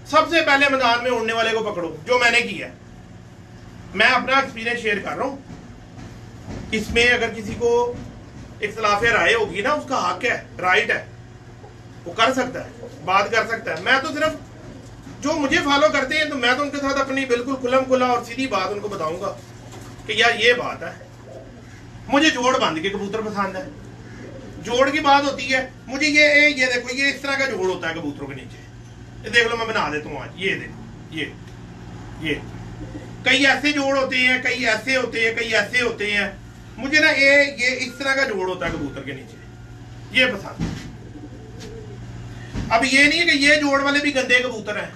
सबसे पहले मैदान में उड़ने वाले को पकड़ो, जो मैंने किया। मैं अपना एक्सपीरियंस शेयर कर रहा हूं। इसमें अगर किसी को इख्तिलाफ राय होगी ना, उसका हक है, राइट है, वो कर सकता है, बात कर सकता है। मैं तो सिर्फ जो मुझे फॉलो करते हैं तो मैं तो उनके साथ अपनी बिल्कुल खुलम खुला और सीधी बात उनको बताऊंगा कि यार ये बात है। मुझे जोड़ बांध के कबूतर पसंद है, जोड़ की बात होती है। मुझे ये देखो, ये इस तरह का जोड़ होता है कबूतरों के नीचे, ये देख लो, मैं बना देता हूँ आज। ये देखो, ये कई ऐसे जोड़ होते हैं, कई ऐसे होते हैं, कई ऐसे होते हैं। मुझे ना ये इस तरह का जोड़ होता है कबूतर के नीचे, ये पसंद है। अब ये नहीं है कि ये जोड़ वाले भी गंदे कबूतर हैं।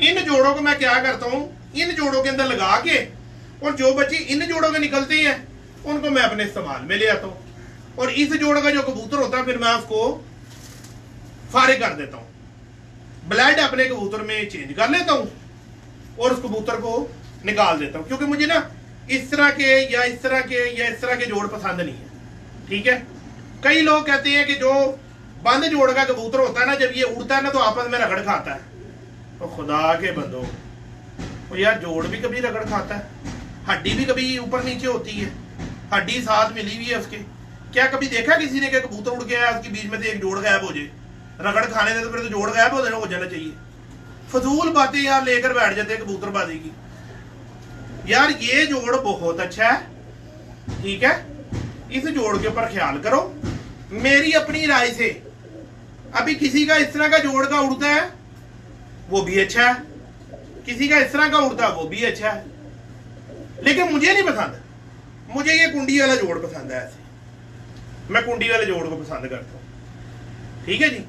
इन जोड़ों को मैं क्या करता हूं, इन जोड़ों के अंदर लगा के, और जो बच्चे इन जोड़ों के निकलते हैं उनको मैं अपने इस्तेमाल में ले आता हूं। और इस जोड़ का जो कबूतर होता है फिर मैं उसको फारिग कर देता हूं, ब्लड अपने कबूतर में चेंज कर लेता हूं और उस कबूतर को निकाल देता हूं। क्योंकि मुझे ना इस तरह के या इस तरह के या इस तरह के जोड़ पसंद नहीं है, ठीक है। कई लोग कहते हैं कि जो बंद जोड़ का कबूतर होता है ना, जब ये उड़ता है ना तो आपस में रगड़ खाता है। तो खुदा के बंदो, तो यार जोड़ भी कभी रगड़ खाता है, हड्डी भी कभी ऊपर नीचे होती है, हड्डी साथ मिली हुई है उसके। क्या कभी देखा किसी ने कि कबूतर उड़ गया उसके बीच में से एक जोड़ गायब हो जाए? रगड़ खाने दे तो फिर तो जोड़ गायब हो जाना चाहिए। फजूल बातें यार लेकर बैठ जाते हैं कबूतरबाजी की। यार ये जोड़ बहुत अच्छा है, ठीक है, इस जोड़ के ऊपर ख्याल करो। मेरी अपनी राय से अभी किसी का इस तरह का जोड़ का उड़ता है वो भी अच्छा है, किसी का इस तरह का उड़ता है वो भी अच्छा है, लेकिन मुझे नहीं पसंद। मुझे ये कुंडी वाला जोड़ पसंद है। ऐसे मैं कुंडी वाले जोड़ को पसंद करता हूं, ठीक है जी।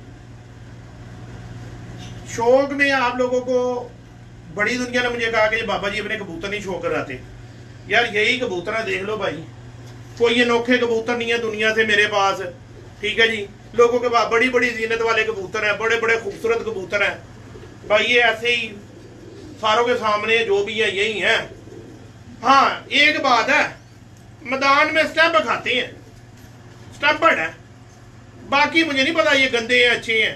शौक में आप लोगों को बड़ी दुनिया ने मुझे कहा कि बाबा जी अपने कबूतर नहीं शौक कराते। यार यही कबूतर है, देख लो भाई, कोई अनोखे कबूतर नहीं है दुनिया से मेरे पास, ठीक है जी। लोगों के पास बड़ी बड़ी जीनत वाले कबूतर हैं, बड़े बड़े खूबसूरत कबूतर हैं भाई, ये ऐसे ही सारों के सामने जो भी है यही है। हाँ एक बात है, मैदान में स्टैंप खाते हैं, स्टैंपर्ड है, बाकी मुझे नहीं पता ये गंदे हैं अच्छे हैं।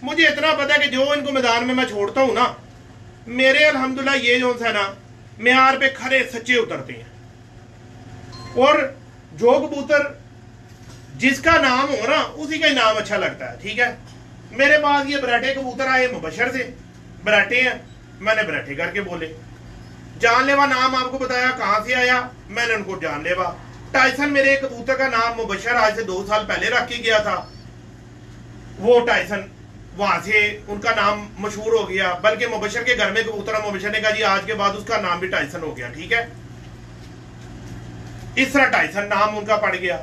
मुझे इतना पता है कि जो इनको मैदान में मैं छोड़ता हूं ना, मेरे अल्हम्दुलिल्लाह ये जो है ना मेयार पे खरे सच्चे उतरते हैं। और जो कबूतर जिसका नाम हो ना उसी का ही नाम अच्छा लगता है, ठीक है। मेरे पास ये बराटे कबूतर आए मुबशर से, बराटे हैं, मैंने बराटे करके बोले। जानलेवा नाम आपको बताया कहां से आया, मैंने उनको जानलेवा। टाइसन मेरे कबूतर का नाम मुबशर आज से 2 साल पहले रख के गया था, वो टाइसन वहां से उनका नाम मशहूर हो गया। बल्कि मुबशर के घर में कबूतर, मुबशर ने कहा जी आज के बाद उसका नाम भी टाइसन हो गया, ठीक है। इस तरह टाइसन नाम उनका पड़ गया।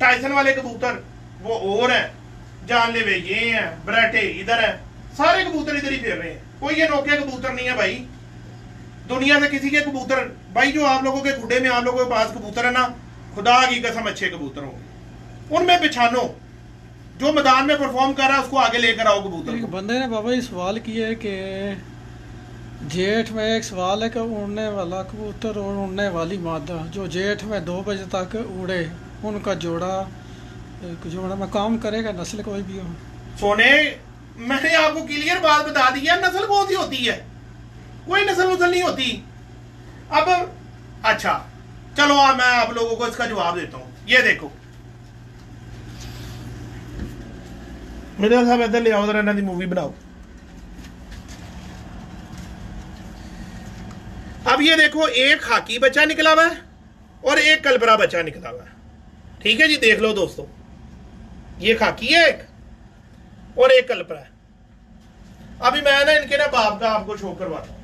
टाइसन वाले कबूतर वो और हैं, जानलेवे ये हैं, बराटे इधर है, सारे कबूतर इधर ही फिर रहे हैं। कोई अनोखे कबूतर नहीं है भाई दुनिया से किसी के कबूतर। भाई जो आप लोगों के खुडे में आप लोगों के पास कबूतर है ना, खुदा की कसम अच्छे कबूतर होंगे, उनमें पहचानो। जो मैदान में परफॉर्म कर रहा है उसको आगे लेकर आओ कबूतर। एक बंदे ने बाबा ये सवाल किया है कि जेठ में एक सवाल है कि उड़ने वाला कबूतर और उड़ने वाली मादा जो जेठ में 2 बजे तक उड़े, उनका जोड़ा में काम करेगा, नस्ल कोई भी हो। सोने मैंने आपको क्लियर बात बता दी है, नस्ल कौन सी होती है, कोई नस्ल उसल नहीं होती। अब अच्छा चलो मैं आप लोगों को इसका जवाब देता हूं। ये देखो मेरे साहब इधर ले आओ, जरा इन्होंने मूवी बनाओ। अब ये देखो एक खाकी बच्चा निकला हुआ है और एक कलबरा बच्चा निकला हुआ है, ठीक है जी। देख लो दोस्तों, ये खाकी है एक और एक कलबरा है। अभी मैं ना इनके ना बाप का आपको शो करवाता हूं।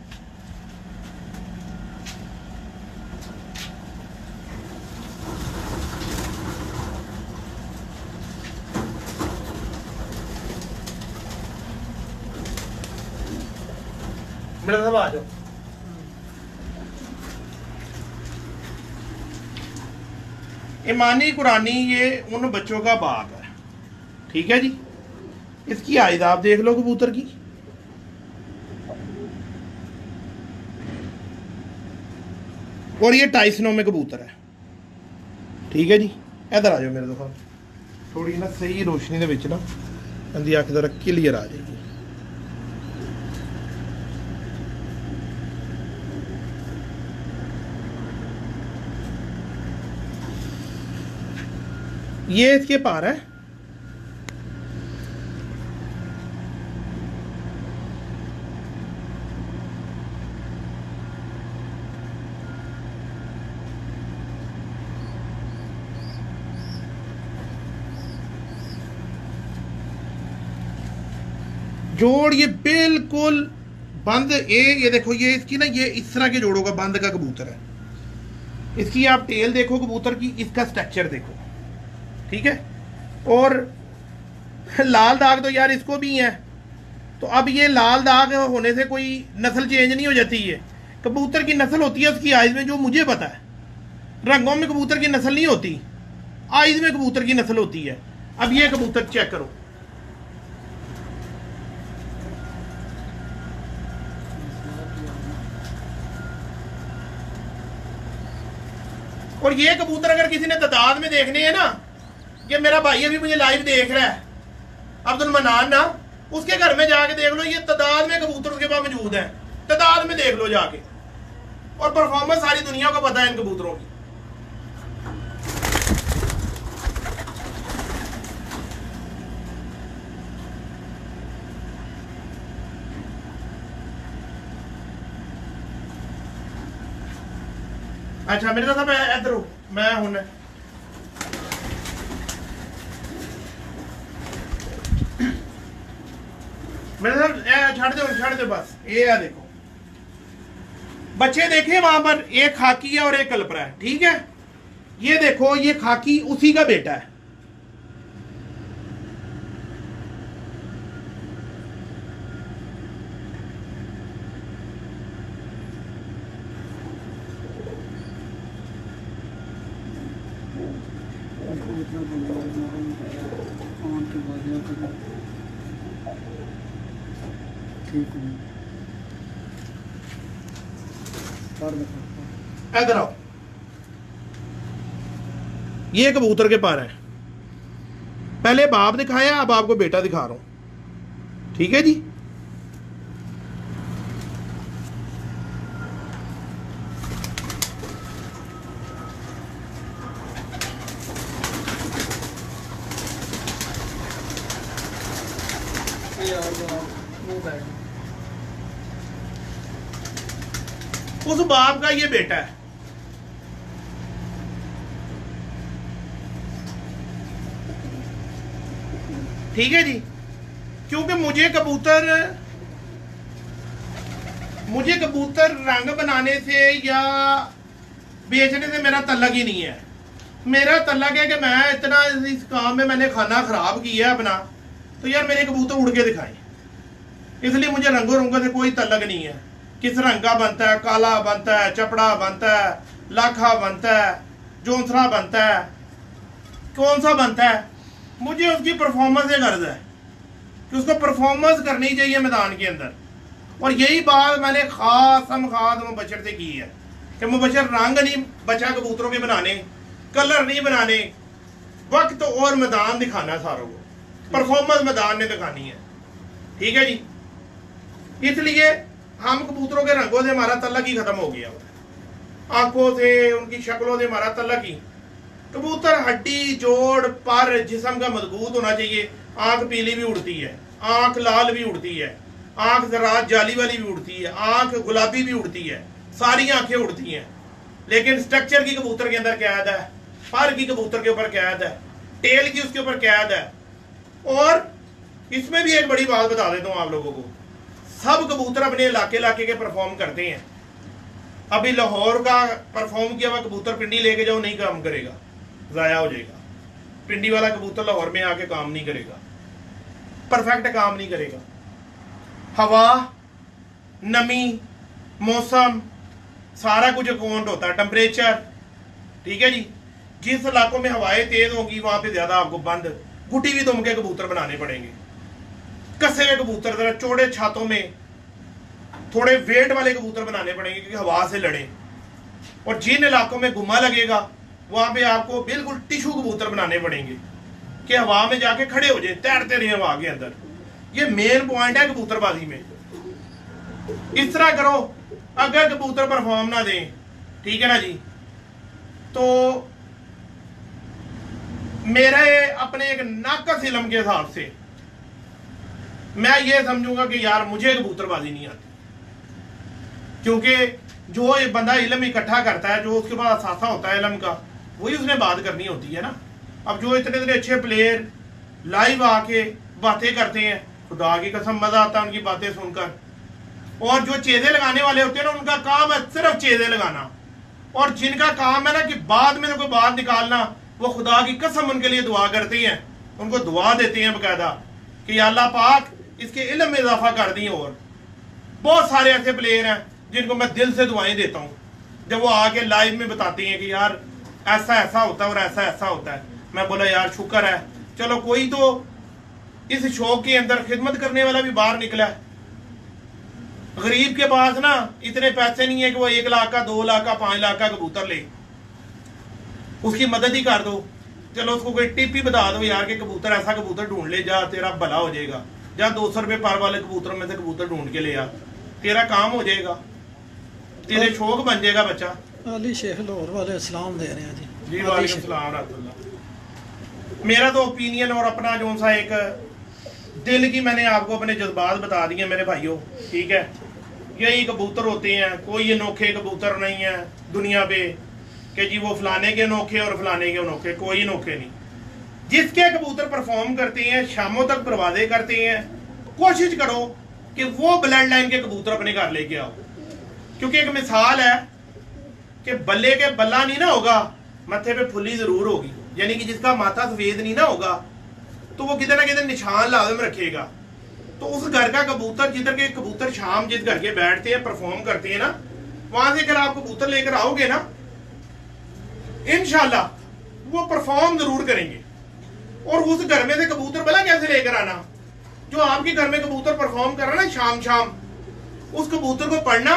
मेरे साथ आ जाओ। ईमानी कुरानी ये उन बच्चों का बाप है, ठीक है जी। इसकी आयद आप देख लो कबूतर की, और ये टाइसनों में कबूतर है, ठीक है जी। इधर आ जाओ मेरे दोस्त, थोड़ी ना सही रोशनी दे विच ना अंदी अख जरा क्लियर आ जाएगी। ये इसके पार है, जोड़ ये बिल्कुल बंद। ये देखो, ये इसकी ना ये इस तरह के जोड़ों का बंद का कबूतर है। इसकी आप टेल देखो कबूतर की, इसका स्ट्रक्चर देखो, ठीक है। और लाल दाग तो यार इसको भी है। तो अब ये लाल दाग होने से कोई नस्ल चेंज नहीं हो जाती है। कबूतर की नस्ल होती है उसकी आइज में, जो मुझे पता है। रंगों में कबूतर की नस्ल नहीं होती, आइज में कबूतर की नस्ल होती है। अब ये कबूतर चेक करो, और ये कबूतर अगर किसी ने तादाद में देखने हैं ना, ये मेरा भाई अभी मुझे लाइव देख रहा है अब्दुल मनान ना, उसके घर में जाके देख लो, ये तादाद में कबूतर उसके पास मौजूद है, तादाद में देख लो जाके। और परफॉर्मेंस सारी दुनिया को पता है इन कबूतरों की। अच्छा मेरे साहब इधर हो, मैं हूं मेरे साहब छाड़ दो बस। ये आ देखो बच्चे देखे वहां पर, एक खाकी है और एक कल्परा है, ठीक है। ये देखो ये खाकी उसी का बेटा है। इधर आओ, ये कबूतर के पर है। पहले बाप दिखाया, अब आपको बेटा दिखा रहा हूं, ठीक है जी। उस बाप का ये बेटा है, ठीक है जी। क्योंकि मुझे कबूतर रंग बनाने से या बेचने से मेरा तल्लक ही नहीं है। मेरा तल्लक है कि मैं इतना इस काम में मैंने खाना खराब किया है अपना, तो यार मेरे कबूतर उड़ के दिखाएं। इसलिए मुझे रंगों रंगों से कोई तल्लक नहीं है। किस रंग का बनता है, काला बनता है, चपड़ा बनता है, लाखा बनता है, जोंसरा बनता है, कौन सा बनता है, मुझे उसकी परफॉर्मेंस से गर्ज है कि उसको परफॉर्मेंस करनी चाहिए मैदान के अंदर। और यही बात मैंने खास मुबशर से की है कि मुबशर रंग नहीं बचा कबूतरों के बनाने, कलर नहीं बनाने, वक्त और मैदान दिखाना सारों को, परफॉर्मेंस मैदान ने दिखानी है, ठीक है जी। इसलिए हम कबूतरों के रंगों से हमारा तल्लक ही खत्म हो गया, आंखों से, उनकी शक्लों से हमारा तल्लक ही। कबूतर हड्डी जोड़ पर जिस्म का मजबूत होना चाहिए। आंख पीली भी उड़ती है, आंख लाल भी उड़ती है, आंख जरा जाली वाली भी उड़ती है, आंख गुलाबी भी उड़ती है, सारी आंखें उड़ती हैं। लेकिन स्ट्रक्चर की कबूतर के अंदर कैद है, पर की कबूतर के ऊपर कैद है, टेल की उसके ऊपर कैद है। और इसमें भी एक बड़ी बात बता देता हूं आप लोगों को, सब कबूतर अपने इलाके के परफॉर्म करते हैं। अभी लाहौर का परफॉर्म किया हुआ कबूतर पिंडी लेके जाओ, नहीं काम करेगा, जाया हो जाएगा। पिंडी वाला कबूतर लाहौर में आके काम नहीं करेगा, परफेक्ट काम नहीं करेगा। हवा, नमी, मौसम, सारा कुछ अकाउंट होता है, टेम्परेचर, ठीक है जी। जिस इलाकों में हवाएं तेज होंगी वहां पे ज्यादा आपको बंद गुटी भी दुम के कबूतर बनाने पड़ेंगे। कसे हुए कबूतर, जरा चौड़े छातों में थोड़े वेट वाले कबूतर बनाने पड़ेंगे क्योंकि हवा से लड़े। और जिन इलाकों में गुम्मा लगेगा वहां पे आपको बिल्कुल टिशू कबूतर बनाने पड़ेंगे कि हवा में जाके खड़े हो जाए, तैरते रहे हवा के अंदर। ये मेन पॉइंट है कबूतरबाजी में। इस तरह करो, अगर कबूतर परफॉर्म ना दें, ठीक है ना जी, तो मेरे अपने एक नाकस इल्म के हिसाब से मैं ये समझूंगा कि यार मुझे कबूतरबाजी नहीं आती। क्योंकि जो एक बंदा इल्म इकट्ठा करता है, जो उसके पास असासा होता है इल्म का, वही उसने बात करनी होती है ना। अब जो इतने इतने अच्छे प्लेयर लाइव आके बातें करते हैं, खुदा की कसम मजा आता है उनकी बातें सुनकर। और जो चेज़े लगाने वाले होते हैं ना, उनका काम है सिर्फ चेज़े लगाना। और जिनका काम है ना कि बाद में कोई बात निकालना, वो खुदा की कसम उनके लिए दुआ करते हैं, उनको दुआ देते हैं बकायदा कि अल्लाह पाक इसके इल्म में इजाफा कर दी। और बहुत सारे ऐसे प्लेयर हैं जिनको मैं दिल से दुआएं देता हूँ, जब वो आके लाइव में बताते हैं कि यार ऐसा ऐसा होता है और ऐसा ऐसा होता है। मैं बोला यार शुक्र है, चलो कोई तो इस शौक के अंदर खिदमत करने वाला भी बाहर निकला है। गरीब के पास ना इतने पैसे नहीं है कि वो 1 लाख का, 2 लाख का, 5 लाख का कबूतर ले, उसकी मदद ही कर दो। चलो उसको कोई टिप ही बता दो यार कि कबूतर ऐसा कबूतर ढूंढ ले जा, तेरा भला हो जाएगा। जा 200 रुपये पर वाले कबूतर में से कबूतर ढूंढ के ले आ, तेरा काम हो जाएगा, तेरे शौक बन जाएगा बच्चा। अली शेख लाहौर वाले सलाम दे रहे हैं जी। जी वालेकुम सलाम रहमतुल्लाह। मेरा तो ओपिनियन और अपना जो सा एक दिल की मैंने आपको अपने जज्बात बता दिए मेरे भाइयों, ठीक है। यही कबूतर होते हैं, कोई अनोखे कबूतर नहीं है दुनिया पे। कि जी वो फलाने के अनोखे और फलाने के अनोखे, कोई अनोखे नहीं। जिसके कबूतर परफॉर्म करते हैं, शामों तक परवाज़ें करते हैं, कोशिश करो कि वो ब्लड लाइन के कबूतर अपने घर लेके आओ। क्योंकि एक मिसाल है कि बल्ले के बल्ला नहीं ना होगा, मत्थे पे फुल्ली जरूर होगी, यानी कि जिसका माथा सफेद नहीं ना होगा तो वो किधर ना किधर निशान लाजम रखेगा। तो उस घर का कबूतर, जिधर के कबूतर शाम जिस घर के बैठते हैं, परफॉर्म करते हैं ना, वहां से अगर आप कबूतर लेकर आओगे ना, इंशाल्लाह वो परफॉर्म जरूर करेंगे। और उस घर में से कबूतर भला कैसे लेकर आना, जो आपके घर में कबूतर परफॉर्म कर रहा है ना शाम शाम, उस कबूतर को पढ़ना,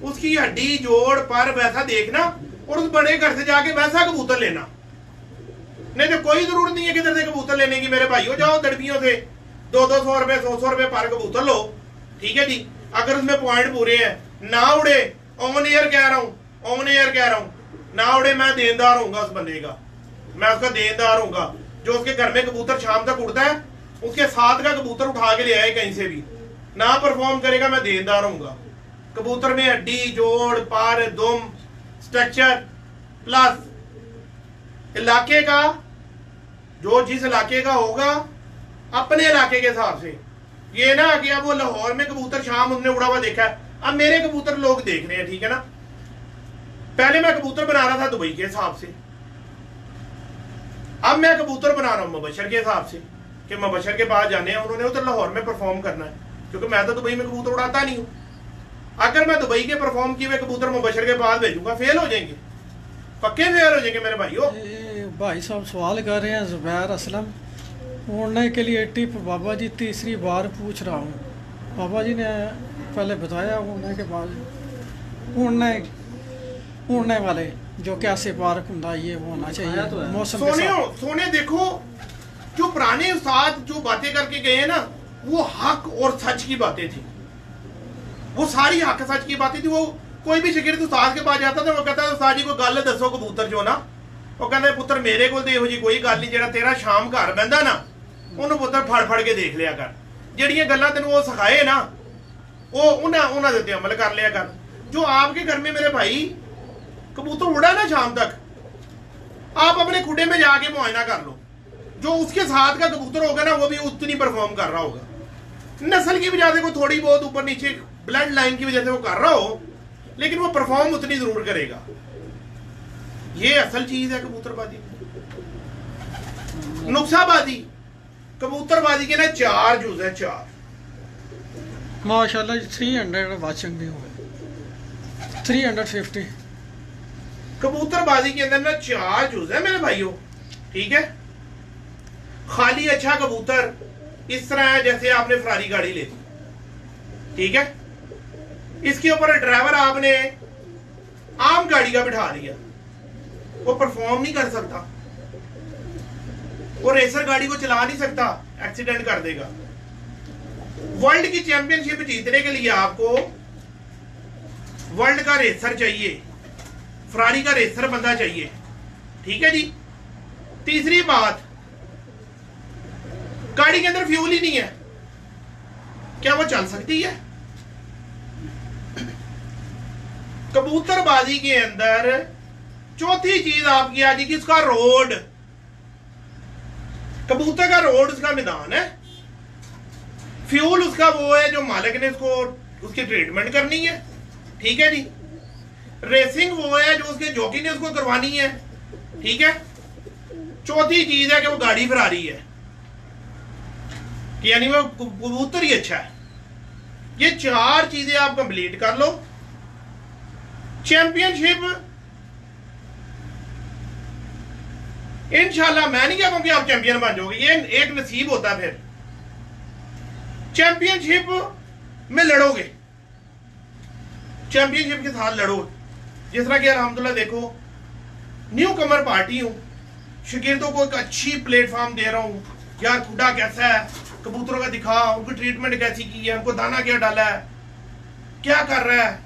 उसकी हड्डी जोड़ पर वैसा देखना और उस बड़े घर से जाके वैसा कबूतर लेना। नहीं तो कोई जरूरत नहीं है किधर से कबूतर लेने की मेरे भाइयों, जाओ दड़बियों से 200-200 रुपए 100 रुपए पर कबूतर लो, ठीक है जी। अगर उसमें पॉइंट पूरे हैं, ना उड़े, ऑन एयर कह रहा हूं, ऑन एयर कह रहा हूं, ना उड़े, मैं देनदार होऊंगा उस बंदे का, मैं उसका देनदार होऊंगा। जो उसके घर में कबूतर शाम तक उड़ता है, उसके साथ का कबूतर उठा के ले आए कहीं से भी, ना परफॉर्म करेगा, मैं देनदार होऊंगा। कबूतर में हड्डी जोड़ पर दुम स्ट्रक्चर प्लस इलाके का, जो जिस इलाके का होगा अपने इलाके के हिसाब से। ये ना कि अब वो लाहौर में कबूतर शाम उसने उड़ा हुआ देखा है, अब मेरे कबूतर लोग देख रहे हैं, ठीक है ना। पहले मैं कबूतर बना रहा था दुबई के हिसाब से, अब मैं कबूतर बना रहा हूं मुबशर के हिसाब से कि मुबशर के पास जाने हैं, उन्होंने उधर लाहौर में परफॉर्म करना है, क्योंकि मैं तो दुबई में कबूतर उड़ाता नहीं हूं। अगर मैं दुबई के परफॉर्म किए हुए कबूतर मुबशर के पास भेजूंगा, फेल हो जाएंगे, पक्के फेल हो जाएंगे मेरे भाइयों। भाई साहब सवाल कर रहे हैं, जुबैर असलम, उड़ने के लिए टिप बाबा जी तीसरी बार पूछ रहा हूँ। बाबा जी ने पहले बताया उड़ने के बाद उड़ने वाले जो कैसे पार्क होता ये होना चाहिए तो मौसम के साथ। सोने देखो, जो पुराने उस्ताद जो बातें करके गए हैं ना, वो हक और सच की बातें थी, वो सारी हक सच की बातें थी। वो कोई भी शिगिर्द उस्ताद के पास जाता था, वो कहता था उस्ताद जी को गल दसो कबूतर जो ना, वो कहते पुत्र मेरे को ਇਹੋ जी कोई गल नहीं, जेड़ा तेरा शाम घर बहंदा ना ਉਹਨੂੰ पुत्र फड़ फड़ के देख लिया कर, ਜਿਹੜੀਆਂ ਗੱਲਾਂ ਤੈਨੂੰ ਉਹ ਸਿਖਾਏ ਨਾ ਉਹ ਉਹਨਾਂ ਦੇ ਉੱਤੇ अमल कर लिया कर। जो आपके घर में मेरे भाई कबूतर उड़ा ना शाम तक, आप अपने खुडे में जाके मुआयना कर लो, जो उसके साथ का कबूतर होगा ना वो भी उतनी परफॉर्म कर रहा होगा। नस्ल की वजह से कोई थोड़ी बहुत ऊपर नीचे ब्लड लाइन की वजह से वो कर रहा हो, लेकिन वो परफॉर्म उतनी जरूर करेगा। ये असल चीज है कबूतरबाजी। नुक्साबाजी, कबूतरबाजी के ना 4 जुज है, 4 माशाल्लाह 300 वाचिंग भी हुए, 350। कबूतरबाजी के अंदर ना 4 जुज है मेरे भाइयों, ठीक है। खाली अच्छा कबूतर इस तरह है जैसे आपने फरारी गाड़ी ले ली, ठीक है, इसके ऊपर ड्राइवर आपने आम गाड़ी का बिठा दिया, वो परफॉर्म नहीं कर सकता, वो रेसर गाड़ी को चला नहीं सकता, एक्सीडेंट कर देगा। वर्ल्ड की चैंपियनशिप जीतने के लिए आपको वर्ल्ड का रेसर चाहिए, फरारी का रेसर बंदा चाहिए, ठीक है जी। तीसरी बात, गाड़ी के अंदर फ्यूल ही नहीं है, क्या वो चल सकती है? कबूतरबाजी के अंदर चौथी चीज आपकी आ जाएगी उसका रोड। कबूतर का रोड उसका मैदान है, फ्यूल उसका वो है जो मालिक ने उसको उसकी ट्रीटमेंट करनी है, ठीक है जी। रेसिंग वो है जो उसके जॉकी ने उसको करवानी है, ठीक है। चौथी चीज है कि वो गाड़ी फरारी है, यानी वो कबूतर ही अच्छा है। ये 4 चीजें आप कंप्लीट कर लो, चैंपियनशिप इंशाल्लाह, मैं नहीं कहता कि आप चैंपियन बन जाओगे, ये एक नसीब होता है। फिर चैंपियनशिप में लड़ोगे, चैंपियनशिप के साथ लड़ो। जिस तरह कि अल्हम्दुलिल्लाह देखो, न्यू कमर पार्टी हूं, शिगिर्दों को एक अच्छी प्लेटफॉर्म दे रहा हूं, यार खुडा कैसा है, कबूतरों का दिखा, उनकी ट्रीटमेंट कैसी की है, उनको दाना क्या डाला है, क्या कर रहा है,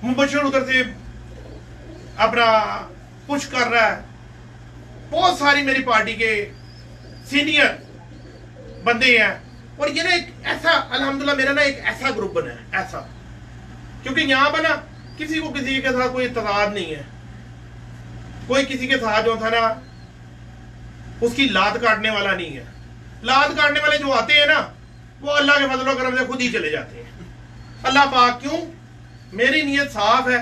मुबशर उधर से अपना पुश कर रहा है। बहुत सारी मेरी पार्टी के सीनियर बंदे हैं, और ये ना एक ऐसा अल्हम्दुलिल्लाह मेरा ना एक ऐसा ग्रुप बना है, ऐसा, क्योंकि यहाँ पर ना किसी को किसी के साथ कोई इत्तेदाद नहीं है। कोई किसी के साथ जो था ना उसकी लात काटने वाला नहीं है। लात काटने वाले जो आते हैं ना वो अल्लाह के फजल करम से खुद ही चले जाते हैं। अल्लाह पाक क्यों? मेरी नीयत साफ है,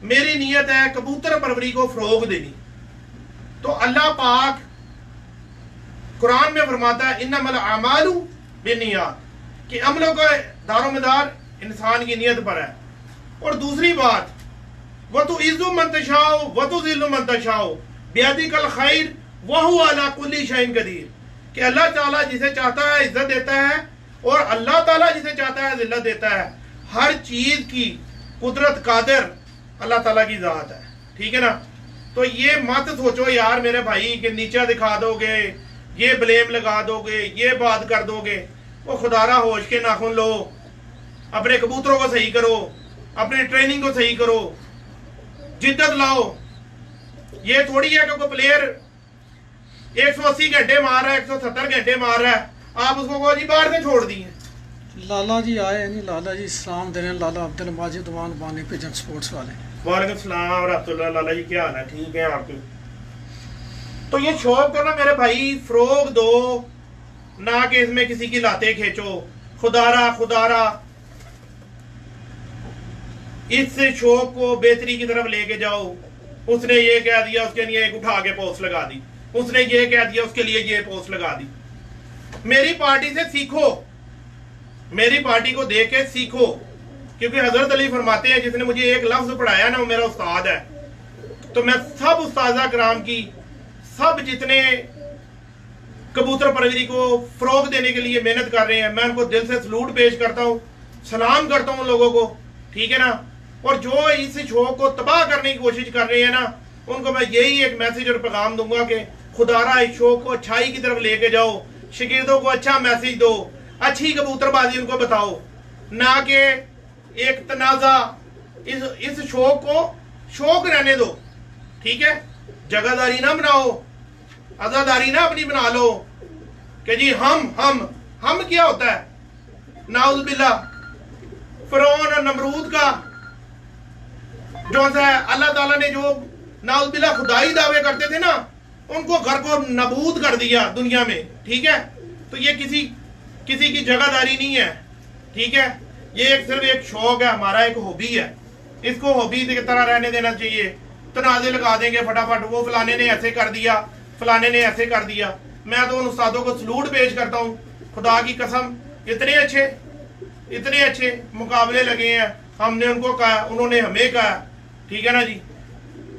मेरी नीयत है कबूतर परवरी को फरोग देनी। तो अल्लाह पाक कुरान में फरमाता है इन्नमल अमालु बिन्नियात, कि अमलों का दारोमदार इंसान की नीयत पर है। और दूसरी बात, वतु इज़्ज़ु मन तशाओ वतु ज़िल्लु मन तशाओ बियदिकल खैर वहु अला कुल्ली शैइन कदीर, कि अल्लाह ताला जिसे चाहता है इज्जत देता है और अल्लाह ताला जिसे चाहता है जिल्लत देता है। हर चीज की कुदरत कादिर अल्लाह ताला की जात है, ठीक है ना। तो ये मत सोचो यार मेरे भाई कि नीचा दिखा दोगे, ये ब्लेम लगा दोगे, ये बात कर दोगे। वो खुदारा होश के नाखून लो, अपने कबूतरों को सही करो, अपनी ट्रेनिंग को सही करो, जिद्दत लाओ। ये थोड़ी है कि कोई प्लेयर 180 घंटे मार रहा है, 170 घंटे मार रहा है, आप उसको कहो जी बाहर से छोड़ दिए। लाला जी आए नहीं, लाला जी सलाम दे रहे हैं, लाला अब्दुल माजिद वान बानी पिजन स्पोर्ट्स वाले। वालेकुम सलाम रहमतुल्लाह। लाला जी क्या हाल है? ठीक है आपके? तो ये शौक को ना मेरे भाई फरोग दो, ना कि इसमें किसी की लाते खींचो। खुदारा खुदारा इस शौक को बेहतरी की तरफ लेके जाओ। उसने ये कह दिया उसके लिए एक उठा के पोस्ट लगा दी, उसने ये कह दिया उसके लिए ये पोस्ट लगा दी। मेरी पार्टी से सीखो, मेरी पार्टी को देख के सीखो, क्योंकि हजरत अली फरमाते हैं जिसने मुझे एक लफ्ज पढ़ाया ना वो मेरा उस्ताद है। तो मैं सब उस्तादा कराम की, सब जितने कबूतर परवरी को फरोग देने के लिए मेहनत कर रहे हैं, मैं उनको दिल से सलूट पेश करता हूँ, सलाम करता हूँ लोगों को, ठीक है ना। और जो इस शौक को तबाह करने की कोशिश कर रहे हैं ना, उनको मैं यही एक मैसेज और पैगाम दूंगा कि खुदारा इस शौक को अच्छाई की तरफ लेके जाओ, शिगिर्दों को अच्छा मैसेज दो, अच्छी कबूतरबाजी उनको बताओ, ना कि एक तनाजा। इस शौक को शौक रहने दो, ठीक है। जगहदारी ना बनाओ, आजादारी ना अपनी बना लो कि जी हम क्या होता है? नाउज़ बिल्लाह, फिरौन और नमरूद का जो है अल्लाह ताला ने जो नाउज़ बिल्लाह खुदाई दावे करते थे ना, उनको घर को नबूद कर दिया दुनिया में, ठीक है। तो ये किसी की जगहदारी नहीं है, ठीक है। ये एक सिर्फ एक शौक है हमारा, एक हॉबी है, इसको हॉबी की तरह रहने देना चाहिए। तनाजे लगा देंगे फटाफट, वो फलाने ने ऐसे कर दिया, फलाने ने ऐसे कर दिया। मैं तो उन उस्तादों को सलूट पेश करता हूँ, खुदा की कसम, इतने अच्छे मुकाबले लगे हैं। हमने उनको कहा, उन्होंने हमें कहा, ठीक है ना जी।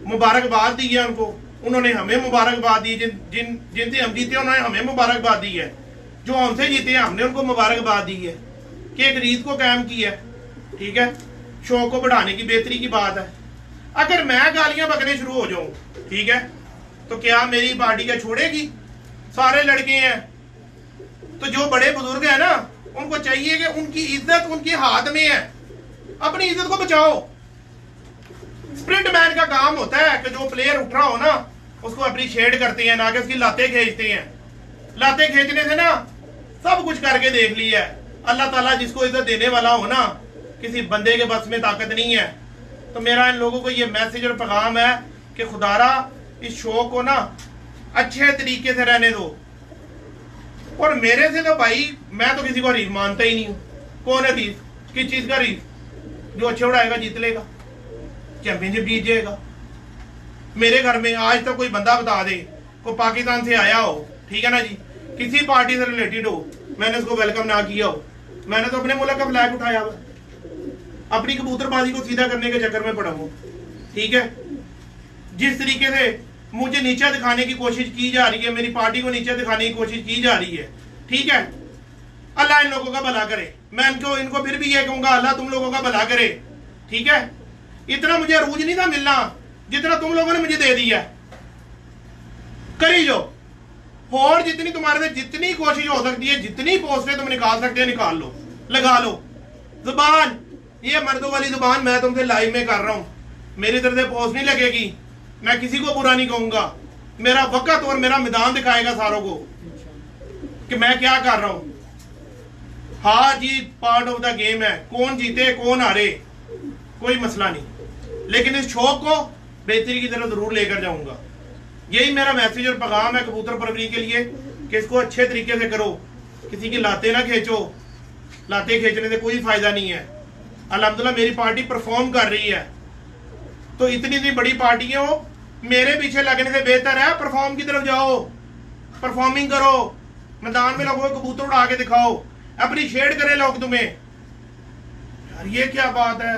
मुबारकबाद दी है उनको, उन्होंने हमें मुबारकबाद दी। जिनसे हम जीते उन्होंने हमें मुबारकबाद दी है, जो हमसे जीते हैं हमने उनको मुबारकबाद दी है कि एक रीत को कायम की है, ठीक है। शौक को बढ़ाने की बेहतरी की बात है। अगर मैं गालियां बकने शुरू हो जाऊं, ठीक है, तो क्या मेरी पार्टी का छोड़ेगी? सारे लड़के हैं, तो जो बड़े बुजुर्ग हैं ना, उनको चाहिए कि उनकी इज्जत उनके हाथ में है, अपनी इज्जत को बचाओ। स्प्रिंट मैन का काम होता है कि जो प्लेयर उठ रहा हो ना उसको अप्रिशिएट करते हैं, ना कि उसकी लातें खींचते हैं। लातें खींचने से ना सब कुछ करके देख लिया है। अल्लाह ताला जिसको इज्जत देने वाला हो ना, किसी बंदे के बस में ताकत नहीं है। तो मेरा इन लोगों को ये मैसेज और पैगाम है कि खुदारा इस शौक को ना अच्छे तरीके से रहने दो। और मेरे से तो भाई मैं तो किसी को हरीफ मानता ही नहीं हूँ। कौन है हरीफ? किस चीज का हरीफ? जो अच्छे उड़ाएगा जीत लेगा, चैंपियनशिप जीत जाएगा। मेरे घर में आज तक कोई बंदा बता दे, कोई पाकिस्तान से आया हो, ठीक है ना जी, किसी पार्टी से रिलेटेड हो, मैंने उसको वेलकम ना किया हो। मैंने तो अपने मुल्क का फ्लैग उठाया हुआ, अपनी कबूतरबाजी को सीधा करने के चक्कर में पड़ा हूँ, ठीक है। जिस तरीके से मुझे नीचा दिखाने की कोशिश की जा रही है, मेरी पार्टी को नीचा दिखाने की कोशिश की जा रही है, ठीक है। अल्लाह इन लोगों का भला करे। मैं इनको फिर भी ये कहूंगा, अल्लाह तुम लोगों का भला करे, ठीक है। इतना मुझे अरूज नहीं था मिलना जितना तुम लोगों ने मुझे दे दिया। करी जो और जितनी तुम्हारे में जितनी कोशिश हो सकती है, जितनी पोस्टें तुम निकाल सकते हैं निकाल लो, लगा लो। जुबान, ये मर्दों वाली जुबान मैं तुमसे लाइव में कर रहा हूं, मेरी तरफ से पोस्ट नहीं लगेगी, मैं किसी को बुरा नहीं कहूंगा। मेरा वक्त और मेरा मैदान दिखाएगा सारों को कि मैं क्या कर रहा हूं। हार जीत पार्ट ऑफ द गेम है, कौन जीते कौन हारे कोई मसला नहीं, लेकिन इस शौक को बेहतरी की तरफ जरूर लेकर जाऊंगा। यही मेरा मैसेज और पैगाम है कबूतर परवरी के लिए कि इसको अच्छे तरीके से करो, किसी की लाते ना खींचो, लाते खींचने से कोई फायदा नहीं है। अल्हम्दुलिल्लाह मेरी पार्टी परफॉर्म कर रही है, तो इतनी सी बड़ी पार्टी है वो मेरे पीछे लगने से बेहतर है परफॉर्म की तरफ जाओ, परफॉर्मिंग करो, मैदान में लोगों को कबूतर उड़ा के दिखाओ, अप्रिशिएट करें लोग तुम्हें। यार ये क्या बात है,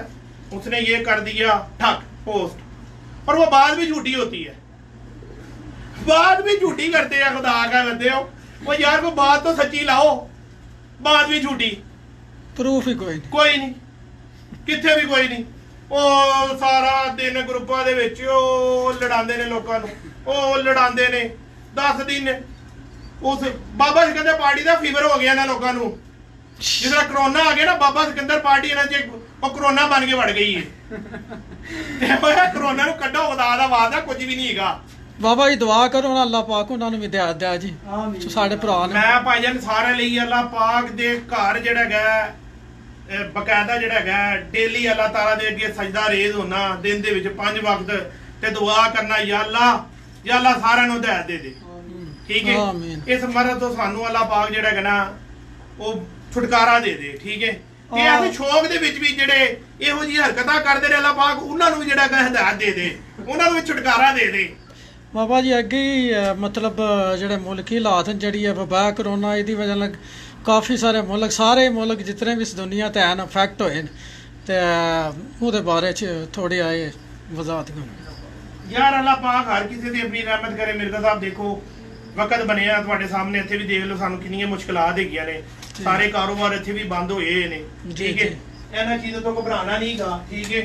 उसने ये कर दिया ठक पोस्ट, और वो बात भी झूठी होती है, बात भी झूठी करते हैं। खुदा का बंदे हो वो यार, वो बात तो सच्ची लाओ, बात भी झूठी, प्रूफ ही कोई नहीं, किथे भी कोई नहीं। ਉਹ ਸਾਰਾ ਦਿਨ ਗਰੁੱਪਾਂ ਦੇ ਵਿੱਚ ਉਹ ਲੜਾਉਂਦੇ ਨੇ ਲੋਕਾਂ ਨੂੰ, ਉਹ ਲੜਾਉਂਦੇ ਨੇ 10 ਦਿਨ। ਉਸ ਬਾਬਾ ਸਿਕੰਦਰ ਪਾਰਟੀ ਦਾ ਫੀਵਰ ਹੋ ਗਿਆ ਨਾ ਲੋਕਾਂ ਨੂੰ, ਜਿਸ ਤਰ੍ਹਾਂ ਕਰੋਨਾ ਆ ਗਿਆ ਨਾ, ਬਾਬਾ ਸਿਕੰਦਰ ਪਾਰਟੀ ਇਹਨਾਂ 'ਚ ਉਹ ਕਰੋਨਾ ਬਣ ਕੇ ਵੜ ਗਈ ਹੈ। ਤੇ ਉਹ ਕਰੋਨਾ ਨੂੰ ਕੱਢੋ, ਖੁਦਾ ਦਾ ਵਾਅਦਾ ਕੁਝ ਵੀ ਨਹੀਂ ਹੈਗਾ। ਬਾਬਾ ਜੀ ਦੁਆ ਕਰੋ ਨਾ, ਅੱਲਾਹ ਪਾਕ ਉਹਨਾਂ ਨੂੰ ਵੀ ਦਿਆ ਦਿਆ ਜੀ, ਸਾਡੇ ਭਰਾ ਨੇ। ਮੈਂ ਭਾਈਜਾਨ ਸਾਰਿਆਂ ਲਈ ਅੱਲਾਹ ਪਾਕ ਦੇ ਘਰ ਜਿਹੜਾ ਹੈਗਾ ਬਕਾਇਦਾ ਜਿਹੜਾ ਹੈਗਾ ਡੇਲੀ ਅੱਲਾਹ ਤਾਲਾ ਦੇ ਅੱਗੇ ਸਜਦਾ ਰੇਜ਼ ਹੋਣਾ, ਦਿਨ ਦੇ ਵਿੱਚ 5 ਵਕਤ ਤੇ ਦੁਆ ਕਰਨਾ, ਯਾ ਅੱਲਾਹ ਸਾਰਿਆਂ ਨੂੰ ਹਦਾਇਤ ਦੇ ਦੇ, ਠੀਕ ਹੈ। ਇਸ ਮਰਦ ਤੋਂ ਸਾਨੂੰ ਅੱਲਾਹ ਪਾਕ ਜਿਹੜਾ ਹੈਗਾ ਨਾ ਉਹ ਛੁਟਕਾਰਾ ਦੇ ਦੇ, ਠੀਕ ਹੈ। ਤੇ ਐਸੇ ਸ਼ੌਕ ਦੇ ਵਿੱਚ ਵੀ ਜਿਹੜੇ ਇਹੋ ਜਿਹੀ ਹਰਕਤਾਂ ਕਰਦੇ ਨੇ, ਅੱਲਾਹ ਪਾਕ ਉਹਨਾਂ ਨੂੰ ਵੀ ਜਿਹੜਾ ਹੈਗਾ ਹਦਾਇਤ ਦੇ ਦੇ, ਉਹਨਾਂ ਨੂੰ ਵੀ ਛੁਟਕਾਰਾ ਦੇ ਦੇ। ਬਾਬਾ ਜੀ ਅੱਗੇ ਹੀ ਮਤਲਬ ਜਿਹੜੇ ਮੁਲਕੀ ਹਾਲਾਤ ਜਿਹੜੀ ਹੈ ਵਬਾ ਕਰੋਨਾ, ਇਹਦੀ ਵਜ੍ਹਾ ਨਾਲ ਕਾਫੀ ਸਾਰੇ ਮੁਲਕ, ਸਾਰੇ ਮੁਲਕ ਜਿਤਨੇ ਵੀ ਇਸ ਦੁਨੀਆ ਤੇ ਹਨ ਅਫੈਕਟ ਹੋਏ ਨੇ, ਤੇ ਉਹਦੇ ਬਾਰੇ ਚ ਥੋੜੀ ਆਏ ਵਜ਼ਾਹਤ ਕਰੋ। ਯਾਰ ਅੱਲਾਹ ਪਾਕ ਹਰ ਕਿਸੇ ਦੀ ਆਪਣੀ ਰਹਿਮਤ ਕਰੇ। ਮਿਰਜ਼ਾ ਸਾਹਿਬ ਦੇਖੋ ਵਕਤ ਬਣਿਆ ਤੁਹਾਡੇ ਸਾਹਮਣੇ, ਇੱਥੇ ਵੀ ਦੇਖ ਲਓ ਸਾਨੂੰ ਕਿੰਨੀਆਂ ਮੁਸ਼ਕਲਾਂ ਹੈਗੀਆਂ ਨੇ, ਸਾਰੇ ਕਾਰੋਬਾਰ ਇੱਥੇ ਵੀ ਬੰਦ ਹੋਏ ਨੇ, ਠੀਕ ਹੈ। ਇਹਨਾਂ ਚੀਜ਼ਾਂ ਤੋਂ ਘਬਰਾਣਾ ਨਹੀਂਗਾ, ਠੀਕ ਹੈ,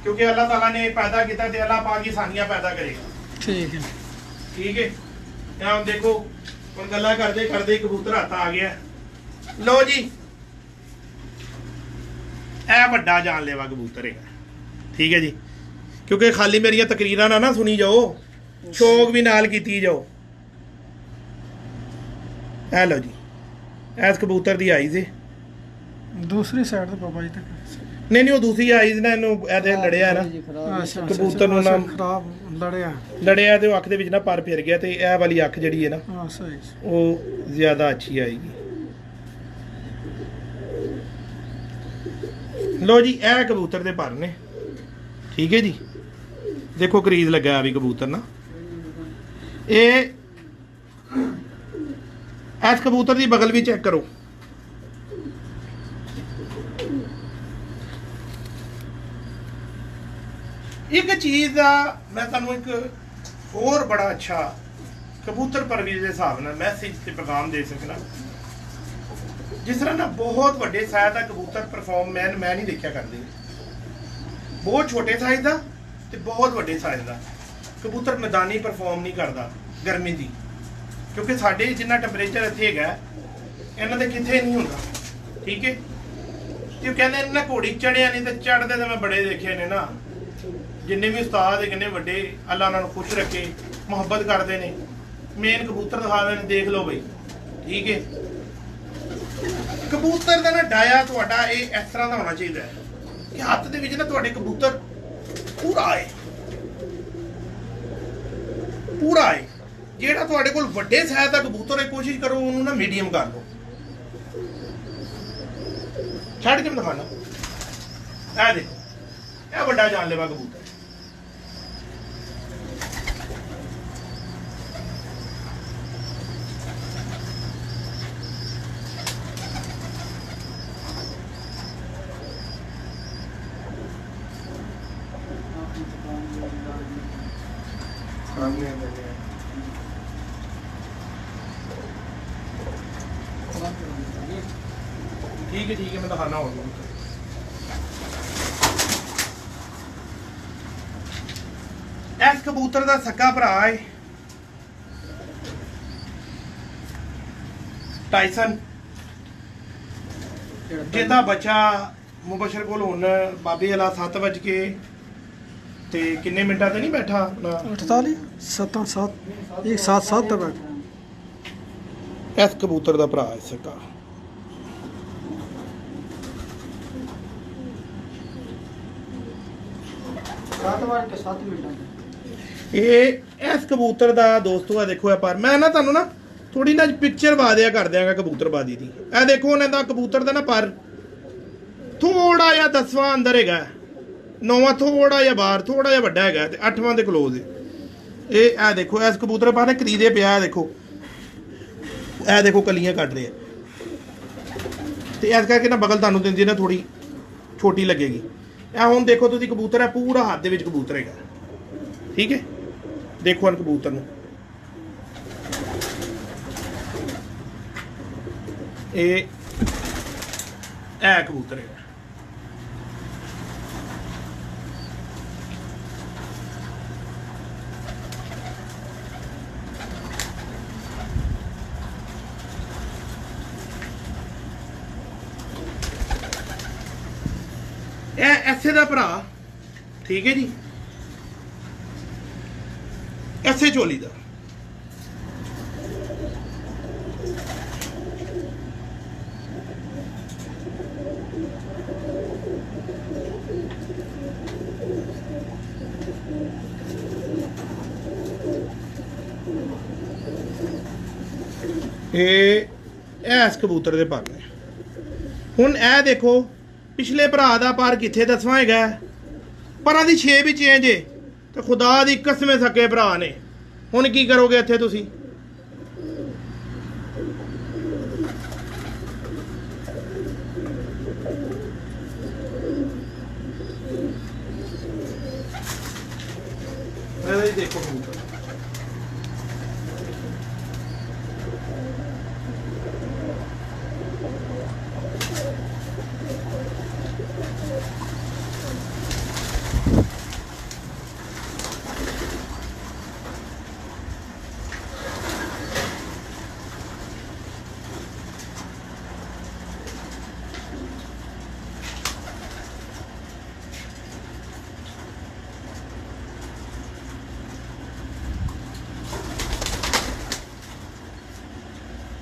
ਕਿਉਂਕਿ ਅੱਲਾਹ ਤਾਲਾ ਨੇ ਪੈਦਾ ਕੀਤਾ ਤੇ ਅੱਲਾਹ ਪਾਕ ਹੀ ਸਾਨੀਆਂ ਪੈਦਾ ਕਰੇਗਾ, ਠੀਕ ਹੈ, ਠੀਕ ਹੈ। ਹੁਣ ਦੇਖੋ ਹੁਣ ਗੱਲਾਂ ਕਰਦੇ ਕਰਦੇ ਕਬੂਤਰ ਹੱਥ ਆ ਗਿਆ। ਲੋ ਜੀ ਇਹ ਵੱਡਾ ਜਾਨਲੇਵਾ ਕਬੂਤਰ ਹੈਗਾ, ਠੀਕ ਹੈ ਜੀ, ਕਿਉਂਕਿ ਖਾਲੀ ਮੇਰੀਆਂ ਤਕਰੀਰਾਂ ਨਾ ਸੁਣੀ ਜਾਓ, ਸ਼ੌਕ ਵੀ ਨਾਲ ਕੀਤੀ ਜਾਓ। ਇਹ ਲੋ ਜੀ ਇਸ ਕਬੂਤਰ ਦੀ ਆਈਜ਼ ਹੈ, ਦੂਸਰੀ ਸਾਈਡ ਤੇ ਬਾਬਾ ਜੀ ਤੱਕ ਨਹੀਂ ਉਹ ਦੂਸਰੀ ਆਈਜ਼ ਨੇ ਇਹਨੂੰ ਇਹਦੇ ਲੜਿਆ ਨਾ ਕਬੂਤਰ ਨੂੰ ਨਾ, ਖਰਾਬ ਲੜਿਆ ਤੇ ਉਹ ਅੱਖ ਦੇ ਵਿੱਚ ਨਾ ਪਰ ਫਿਰ ਗਿਆ, ਤੇ ਇਹ ਵਾਲੀ ਅੱਖ ਜਿਹੜੀ ਹੈ ਨਾ ਉਹ ਜ਼ਿਆਦਾ ਅੱਛੀ ਆਏਗੀ। ਲੋ ਜੀ ਇਹ ਕਬੂਤਰ ਦੇ ਪਰ ਨੇ, ਠੀਕ ਹੈ ਜੀ, ਦੇਖੋ ਕਰੀਜ਼ ਲੱਗਾ ਵੀ ਕਬੂਤਰ ਨਾ। ਇਹ ਇਸ ਕਬੂਤਰ ਦੀ ਬਗਲ ਵੀ ਚੈੱਕ ਕਰੋ, ਇੱਕ ਚੀਜ਼ ਦਾ ਮੈਂ ਤੁਹਾਨੂੰ ਇੱਕ ਹੋਰ ਬੜਾ ਅੱਛਾ ਕਬੂਤਰ ਪਰਵਰੀ ਦੇ ਹਿਸਾਬ ਨਾਲ ਮੈਸੇਜ ਤੇ ਪੈਗਾਮ ਦੇ ਸਕਣਾ। ਜਿਸ ਤਰ੍ਹਾਂ ਨਾ ਬਹੁਤ ਵੱਡੇ ਸਾਈਜ਼ ਦਾ ਕਬੂਤਰ ਪਰਫਾਰਮ ਮੈਂ ਨਹੀਂ ਦੇਖਿਆ ਕਰਦੇ, ਬਹੁਤ ਛੋਟੇ ਸਾਈਜ਼ ਦਾ ਤੇ ਬਹੁਤ ਵੱਡੇ ਸਾਈਜ਼ ਦਾ ਕਬੂਤਰ ਮੈਦਾਨੀ ਪਰਫਾਰਮ ਨਹੀਂ ਕਰਦਾ ਗਰਮੀ ਦੀ, ਕਿਉਂਕਿ ਸਾਡੇ ਜਿੰਨਾ ਟੈਂਪਰੇਚਰ ਇੱਥੇ ਹੈਗਾ ਇਹਨਾਂ ਦੇ ਕਿੱਥੇ ਨਹੀਂ ਹੁੰਦਾ, ਠੀਕ ਹੈ। ਤੇ ਉਹ ਕਹਿੰਦੇ ਇਹਨਾਂ ਘੋੜੀ ਚੜਿਆ ਨਹੀਂ, ਤੇ ਚੜਦੇ ਤਾਂ ਮੈਂ ਬੜੇ ਦੇਖੇ ਨੇ ਨਾ, ਜਿੰਨੇ ਵੀ ਉਸਤਾਦ ਹੈ ਕਿੰਨੇ ਵੱਡੇ, ਅੱਲਾ ਉਹਨਾਂ ਨੂੰ ਖੁਸ਼ ਰੱਖੇ, ਮੁਹੱਬਤ ਕਰਦੇ ਨੇ, ਮੇਨ ਕਬੂਤਰ ਦਿਖਾਉਂਦੇ ਨੇ, ਦੇਖ ਲਓ ਬਈ, ਠੀਕ ਹੈ। ਕਬੂਤਰ ਦਾ ਨਾ ਡਾਇਆ ਤੁਹਾਡਾ ਇਹ ਇਸ ਤਰ੍ਹਾਂ ਦਾ ਹੋਣਾ ਚਾਹੀਦਾ ਹੈ ਕਿ ਹੱਥ ਦੇ ਵਿੱਚ ਨਾ ਤੁਹਾਡੇ ਕਬੂਤਰ ਪੂਰਾ ਹੈ, ਪੂਰਾ ਹੈ। ਜਿਹੜਾ ਤੁਹਾਡੇ ਕੋਲ ਵੱਡੇ ਸਾਈਜ਼ ਦਾ ਕਬੂਤਰ ਹੈ, ਕੋਸ਼ਿਸ਼ ਕਰੋ ਉਹਨੂੰ ਨਾ ਮੀਡੀਅਮ ਕਰ ਲਓ। ਛੱਡ ਕੇ ਦਿਖਾਣਾ, ਇਹ ਦੇਖੋ ਇਹ ਵੱਡਾ ਜਾਨਲੇਵਾ ਕਬੂਤਰ। ठीक है मैं दिखाना होगा। इस कबूतर का सक्का भरा है टाइसन, जिहदा बच्चा मुबशर कोल हुण बाबे वाला 7 बज के ते किन्ने मिनटां ते नहीं बैठा, 48 7 1 7 7 तक इस कबूतर का भरा है सक्का। 7 मिनट ਇਹ ਇਸ ਕਬੂਤਰ ਦਾ ਦੋਸਤੋ ਆ ਦੇਖੋ ਇਹ ਪਰ ਮੈਂ ਨਾ ਤੁਹਾਨੂੰ ਨਾ ਥੋੜੀ ਨਾ ਪਿਕਚਰ ਪਾ ਦਿਆ ਕਰ ਦਿਆਂਗਾ ਕਬੂਤਰਬਾਦੀ ਦੀ। ਇਹ ਦੇਖੋ ਉਹਨਾਂ ਦਾ ਕਬੂਤਰ ਦਾ ਨਾ ਪਰ ਥੋੜਾ ਜਿਹਾ 10ਵਾਂ ਅੰਦਰ ਹੈਗਾ, 9ਵਾਂ ਥੋੜਾ ਜਿਹਾ ਬਾਹਰ, ਥੋੜਾ ਜਿਹਾ ਵੱਡਾ ਹੈਗਾ ਤੇ 8ਵਾਂ ਦੇ ਕਲੋਜ਼ ਹੈ। ਇਹ ਦੇਖੋ ਇਸ ਕਬੂਤਰ ਪਰ ਕਰੀਦੇ ਪਿਆ, ਦੇਖੋ ਇਹ ਦੇਖੋ ਕਲੀਆਂ ਕੱਢ ਰਹੇ ਆ ਤੇ ਇਸ ਕਰਕੇ ਨਾ ਬਗਲ ਤੁਹਾਨੂੰ ਦਿੰਦੀ ਨਾ ਥੋੜੀ ਛੋਟੀ ਲੱਗੇਗੀ। ਇਹ ਹੁਣ ਦੇਖੋ ਤੁਸੀਂ ਕਬੂਤਰ ਹੈ ਪੂਰਾ ਹੱਥ ਦੇ ਵਿੱਚ ਕਬੂਤਰ ਹੈਗਾ, ਠੀਕ ਹੈ। ਦੇਖੋ ਹੁਣ ਕਬੂਤਰ ਨੂੰ ਇਹ ਕਬੂਤਰ ਹੈਗਾ। ਇਹ ਐਸੇ ਦਾ ਭਰਾ, ਠੀਕ ਹੈ ਜੀ, ਐਸੇ ਝੋਲੀ ਦਾ। ਇਹ ਇਸ ਕਬੂਤਰ ਦੇ ਪਰ ਨੇ। ਹੁਣ ਇਹ ਦੇਖੋ ਪਿਛਲੇ ਭਰਾ ਦਾ ਪਰ ਕਿੱਥੇ 10ਵਾਂ ਹੈਗਾ, ਪਰਾਂ ਦੀ 6 ਵੀ ਚੇਂਜ ਏ ਤੇ ਖੁਦਾ ਦੀ ਕਸਮੇ ਸਕੇ ਭਰਾ ਨੇ। ਹੁਣ ਕੀ ਕਰੋਗੇ ਇੱਥੇ ਤੁਸੀਂ? ਇਹ ਦੇਖੋ ਕਬੂਤਰ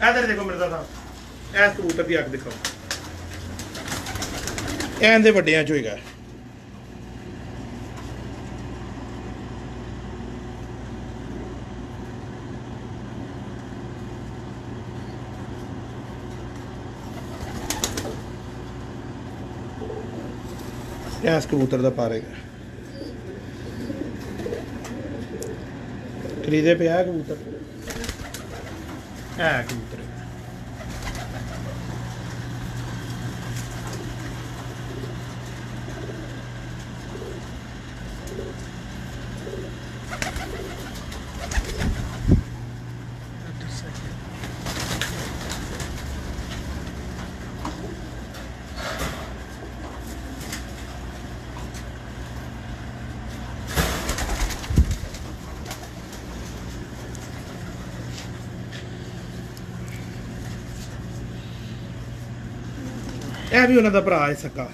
इधर देखो मिर्जा साहब, इस कबूतर की अग दिखाओ, ਇਹਦੇ ਵੱਡਿਆਂ ਚੋਂ ਹੈਗਾ। ਇਸ ਕਬੂਤਰ ਦਾ ਪਰ ਹੈਗਾ, ਖਰੀਦੇ ਪਿਆ ਕਬੂਤਰ। ਕਬੂਤਰ ਇਹ ਵੀ ਉਹਨਾਂ ਦਾ ਭਰਾ ਹੈ ਸਕਾ।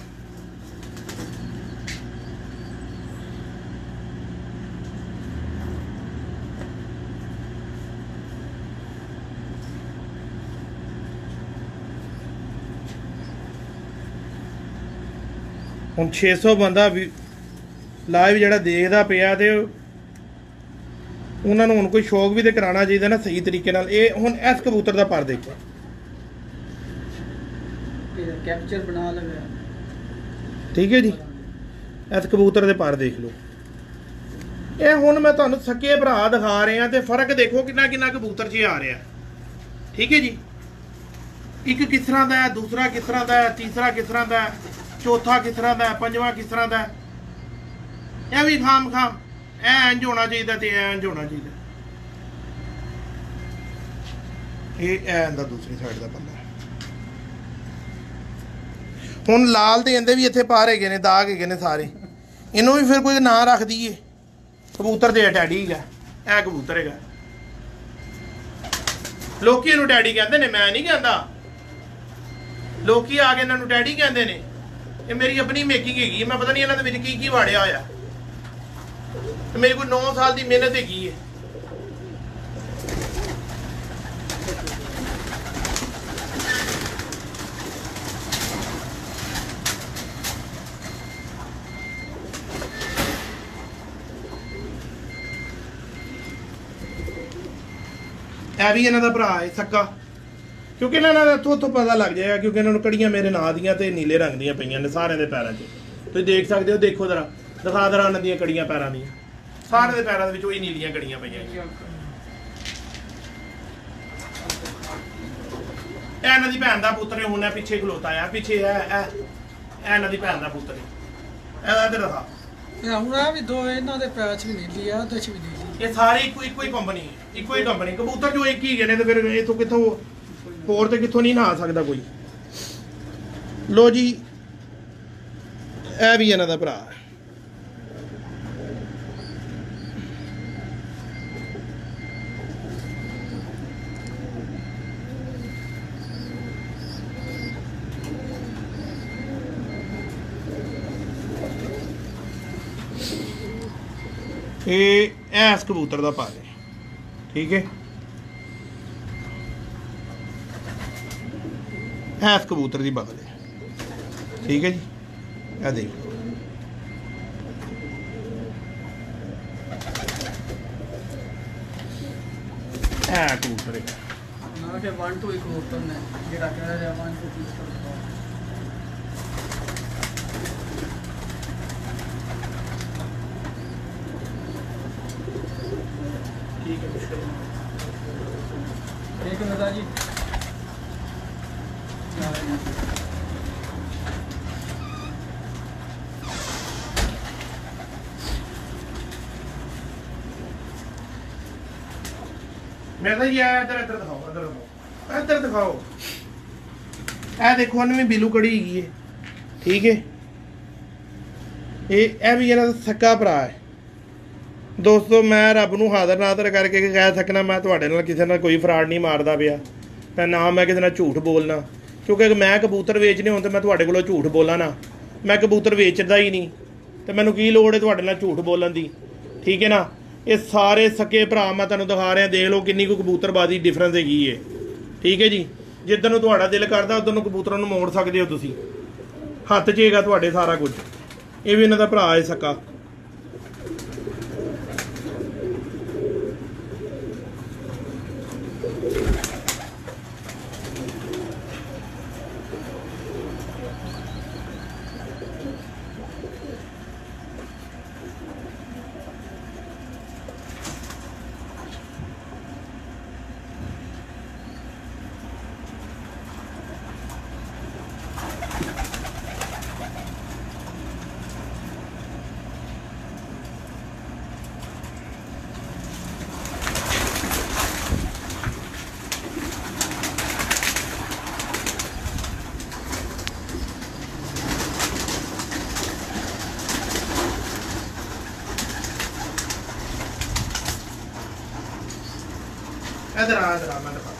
ਹੁਣ 600 ਬੰਦਾ ਵੀ ਲਾਈਵ ਜਿਹੜਾ ਦੇਖਦਾ ਪਿਆ ਤੇ ਉਹਨਾਂ ਨੂੰ ਹੁਣ ਕੋਈ ਸ਼ੌਕ ਵੀ ਤੇ ਕਰਾਉਣਾ ਚਾਹੀਦਾ ਨਾ ਸਹੀ ਤਰੀਕੇ ਨਾਲ। ਇਹ ਹੁਣ ਇਸ ਕਬੂਤਰ ਦਾ ਪਰ ਦੇਖੋ, कैप्चर बना लगा, ठीक है जी। इस कबूतर ਦੇ ਪਰ ਦੇਖ ਲਓ। ਇਹ ਹੁਣ ਮੈਂ ਤੁਹਾਨੂੰ ਸਕੇ ਭਰਾ ਦਿਖਾ ਰਿਹਾ ਤੇ ਫਰਕ ਦੇਖੋ ਕਿੰਨਾ ਕਿੰਨਾ ਕਬੂਤਰ 'ਚ ਆ ਰਿਹਾ, ਠੀਕ ਹੈ ਜੀ। ਇੱਕ ਕਿਸ ਤਰ੍ਹਾਂ ਦਾ ਹੈ, ਦੂਸਰਾ ਕਿਸ ਤਰ੍ਹਾਂ ਦਾ ਹੈ, ਤੀਸਰਾ ਕਿਸ ਤਰ੍ਹਾਂ ਦਾ ਹੈ, ਚੌਥਾ ਕਿਸ ਤਰ੍ਹਾਂ ਦਾ ਹੈ, ਪੰਜਵਾਂ ਕਿਸ ਤਰ੍ਹਾਂ ਦਾ ਹੈ। ਇਹ ਵੀ ਖਾਮ ਇੰਝ ਹੋਣਾ ਚਾਹੀਦਾ ਤੇ ਇੰਝ ਹੋਣਾ ਚਾਹੀਦਾ। ਇਹ ਇਹਦਾ ਦੂਸਰੀ ਸਾਈਡ ਦਾ ਪੱਲਾ। ਹੁਣ ਲਾਲ ਤੇ ਇਹਦੇ ਵੀ ਇੱਥੇ ਪਾਰ ਹੈਗੇ ਨੇ, ਦਾਗ ਹੈਗੇ ਨੇ ਸਾਰੇ। ਇਹਨੂੰ ਵੀ ਫਿਰ ਕੋਈ ਨਾਂ ਰੱਖ ਦਈਏ। ਕਬੂਤਰ ਦੇ ਡੈਡੀ ਹੈਗਾ, ਇਹ ਕਬੂਤਰ ਹੈਗਾ। ਲੋਕੀ ਇਹਨੂੰ ਡੈਡੀ ਕਹਿੰਦੇ ਨੇ, ਮੈਂ ਨਹੀਂ ਕਹਿੰਦਾ। ਲੋਕੀ ਆ ਕੇ ਇਹਨਾਂ ਨੂੰ ਡੈਡੀ ਕਹਿੰਦੇ ਨੇ। ਇਹ ਮੇਰੀ ਆਪਣੀ ਮੇਕਿੰਗ ਹੈਗੀ, ਮੈਂ ਪਤਾ ਨਹੀਂ ਇਹਨਾਂ ਦੇ ਵਿੱਚ ਕੀ ਕੀ ਵਾੜਿਆ ਹੋਇਆ। ਤੇ ਮੇਰੀ ਕੋਈ 9 ਸਾਲ ਦੀ ਮਿਹਨਤ ਹੈਗੀ ਹੈ। ਇਹ ਵੀ ਇਹਨਾਂ ਦਾ ਭਰਾ ਹੈ ਸੱਕਾ, ਕਿਉਂਕਿ ਇਹਨਾਂ ਦਾ ਉੱਥੋਂ ਪਤਾ ਲੱਗ ਜਾਏਗਾ, ਕਿਉਂਕਿ ਇਹਨਾਂ ਨੂੰ ਕੜੀਆਂ ਮੇਰੇ ਨਾਂ ਦੀਆਂ ਤੇ ਨੀਲੇ ਰੰਗ ਦੀਆਂ ਪਈਆਂ ਨੇ ਸਾਰਿਆਂ ਦੇ ਪੈਰਾਂ 'ਚ। ਤੁਸੀਂ ਦੇਖ ਸਕਦੇ ਹੋ, ਦੇਖੋ ਜ਼ਰਾ, ਦਿਖਾ ਦਰਾਂ ਇਹਨਾਂ ਦੀਆਂ ਕੜੀਆਂ ਪੈਰਾਂ ਦੀਆਂ, ਸਾਰਿਆਂ ਦੇ ਪੈਰਾਂ ਦੇ ਵਿੱਚ ਉਹੀ ਨੀਲੀਆਂ ਕੜੀਆਂ ਪਈਆਂ। ਇਹ ਇਹਨਾਂ ਦੀ ਭੈਣ ਦਾ ਪੁੱਤਰ ਹੁਣ ਪਿੱਛੇ ਖਲੋਤਾ ਆ, ਪਿੱਛੇ ਇਹ ਇਹਨਾਂ ਦੀ ਭੈਣ ਦਾ ਪੁੱਤਰ ਇਹਦਾ ਤੇ ਦਿਖਾ। ਹੁਣ ਆ ਵੀ ਦੋ ਇਹਨਾਂ ਦੇ ਪੈਰ 'ਚ ਵੀ ਨੀਲੀ ਆ, ਉਹਦੇ 'ਚ ਵੀ ਨੀਲੀ। ਇਹ ਸਾਰੇ ਇੱਕੋ ਹੀ ਕੰਪਨੀ, ਇੱਕੋ ਹੀ ਕੰਪਨੀ। ਕਬੂਤਰ ਜੋ ਇੱਕ ਹੀ ਗਏ ਨੇ ਤੇ ਫਿਰ ਇਥੋਂ ਕਿੱਥੋਂ ਹੋਰ ਤੇ ਕਿੱਥੋਂ ਨਹੀਂ ਨਾ ਸਕਦਾ ਕੋਈ। ਲੋ ਜੀ, ਇਹ ਵੀ ਇਹਨਾਂ ਦਾ ਭਰਾ। ਇਹ ਐਸ ਕਬੂਤਰ ਦਾ ਪਾ ਦੇ, ਠੀਕ ਹੈ। ਐਸ ਕਬੂਤਰ ਦੀ ਬਦਲ ਹੈ, ਠੀਕ ਹੈ ਜੀ। ਇਹ ਦੇਖ ਲਓ, ਇਹ ਕਬੂਤਰ ਹੈ ਨਾ ਕਿ 1 2 ਇੱਕ ਕਬੂਤਰ ਨੇ ਜਿਹੜਾ ਕਹਿ ਰਿਹਾ 1 2 3 ਠੀਕ ਹੈ, ਮੁਸ਼ਕਿਲ ਠੀਕ ਹੈ ਜੀ। ਮੈਂ ਤਾਂ ਯਾਰ ਇੱਧਰ ਦਿਖਾਓ, ਇੱਧਰ ਦਿਖਾਓ। ਇਹ ਦੇਖੋ, ਉਹਨੇ ਵੀ ਬਿਲੂ ਕੜੀ ਹੈਗੀ ਹੈ, ਠੀਕ ਹੈ। ਇਹ ਵੀ ਇਹਨਾਂ ਦਾ ਸੱਕਾ ਭਰਾ ਹੈ। ਦੋਸਤੋ, ਮੈਂ ਰੱਬ ਨੂੰ ਹਾਜ਼ਰ ਨਾਜ਼ਰ ਕਰਕੇ ਕਹਿ ਸਕਣਾ, ਮੈਂ ਤੁਹਾਡੇ ਨਾਲ ਕਿਸੇ ਨਾਲ ਕੋਈ ਫਰਾਡ ਨਹੀਂ ਮਾਰਦਾ ਪਿਆ, ਤਾਂ ਨਾ ਮੈਂ ਕਿਸੇ ਨਾਲ ਝੂਠ ਬੋਲਣਾ, ਕਿਉਂਕਿ ਮੈਂ ਕਬੂਤਰ ਵੇਚਣੇ ਹੋਣ ਤਾਂ ਮੈਂ ਤੁਹਾਡੇ ਕੋਲੋਂ ਝੂਠ ਬੋਲਾਂ ਨਾ। ਮੈਂ ਕਬੂਤਰ ਵੇਚਦਾ ਹੀ ਨਹੀਂ, ਤੇ ਮੈਨੂੰ ਕੀ ਲੋੜ ਹੈ ਤੁਹਾਡੇ ਨਾਲ ਝੂਠ ਬੋਲਣ ਦੀ, ਠੀਕ ਹੈ ਨਾ। ਇਹ ਸਾਰੇ ਸਕੇ ਭਰਾ ਮੈਂ ਤੁਹਾਨੂੰ ਦਿਖਾ ਰਿਹਾ, ਦੇਖ ਲਓ ਕਿੰਨੀ ਕੁ ਕਬੂਤਰਬਾਜ਼ੀ ਡਿਫਰੈਂਸ ਹੈਗੀ ਹੈ, ਠੀਕ ਹੈ ਜੀ। ਜਿੱਦਾਂ ਨੂੰ ਤੁਹਾਡਾ ਦਿਲ ਕਰਦਾ ਉਦੋਂ ਨੂੰ ਕਬੂਤਰਾਂ ਨੂੰ ਮੋੜ ਸਕਦੇ ਹੋ ਤੁਸੀਂ, ਹੱਥ 'ਚ ਹੈਗਾ ਤੁਹਾਡੇ ਸਾਰਾ ਕੁਝ। ਇਹ ਵੀ ਇਹਨਾਂ ਦਾ ਭਰਾ ਹੈ ਸਕਾ। इधर आ मैं दिखा।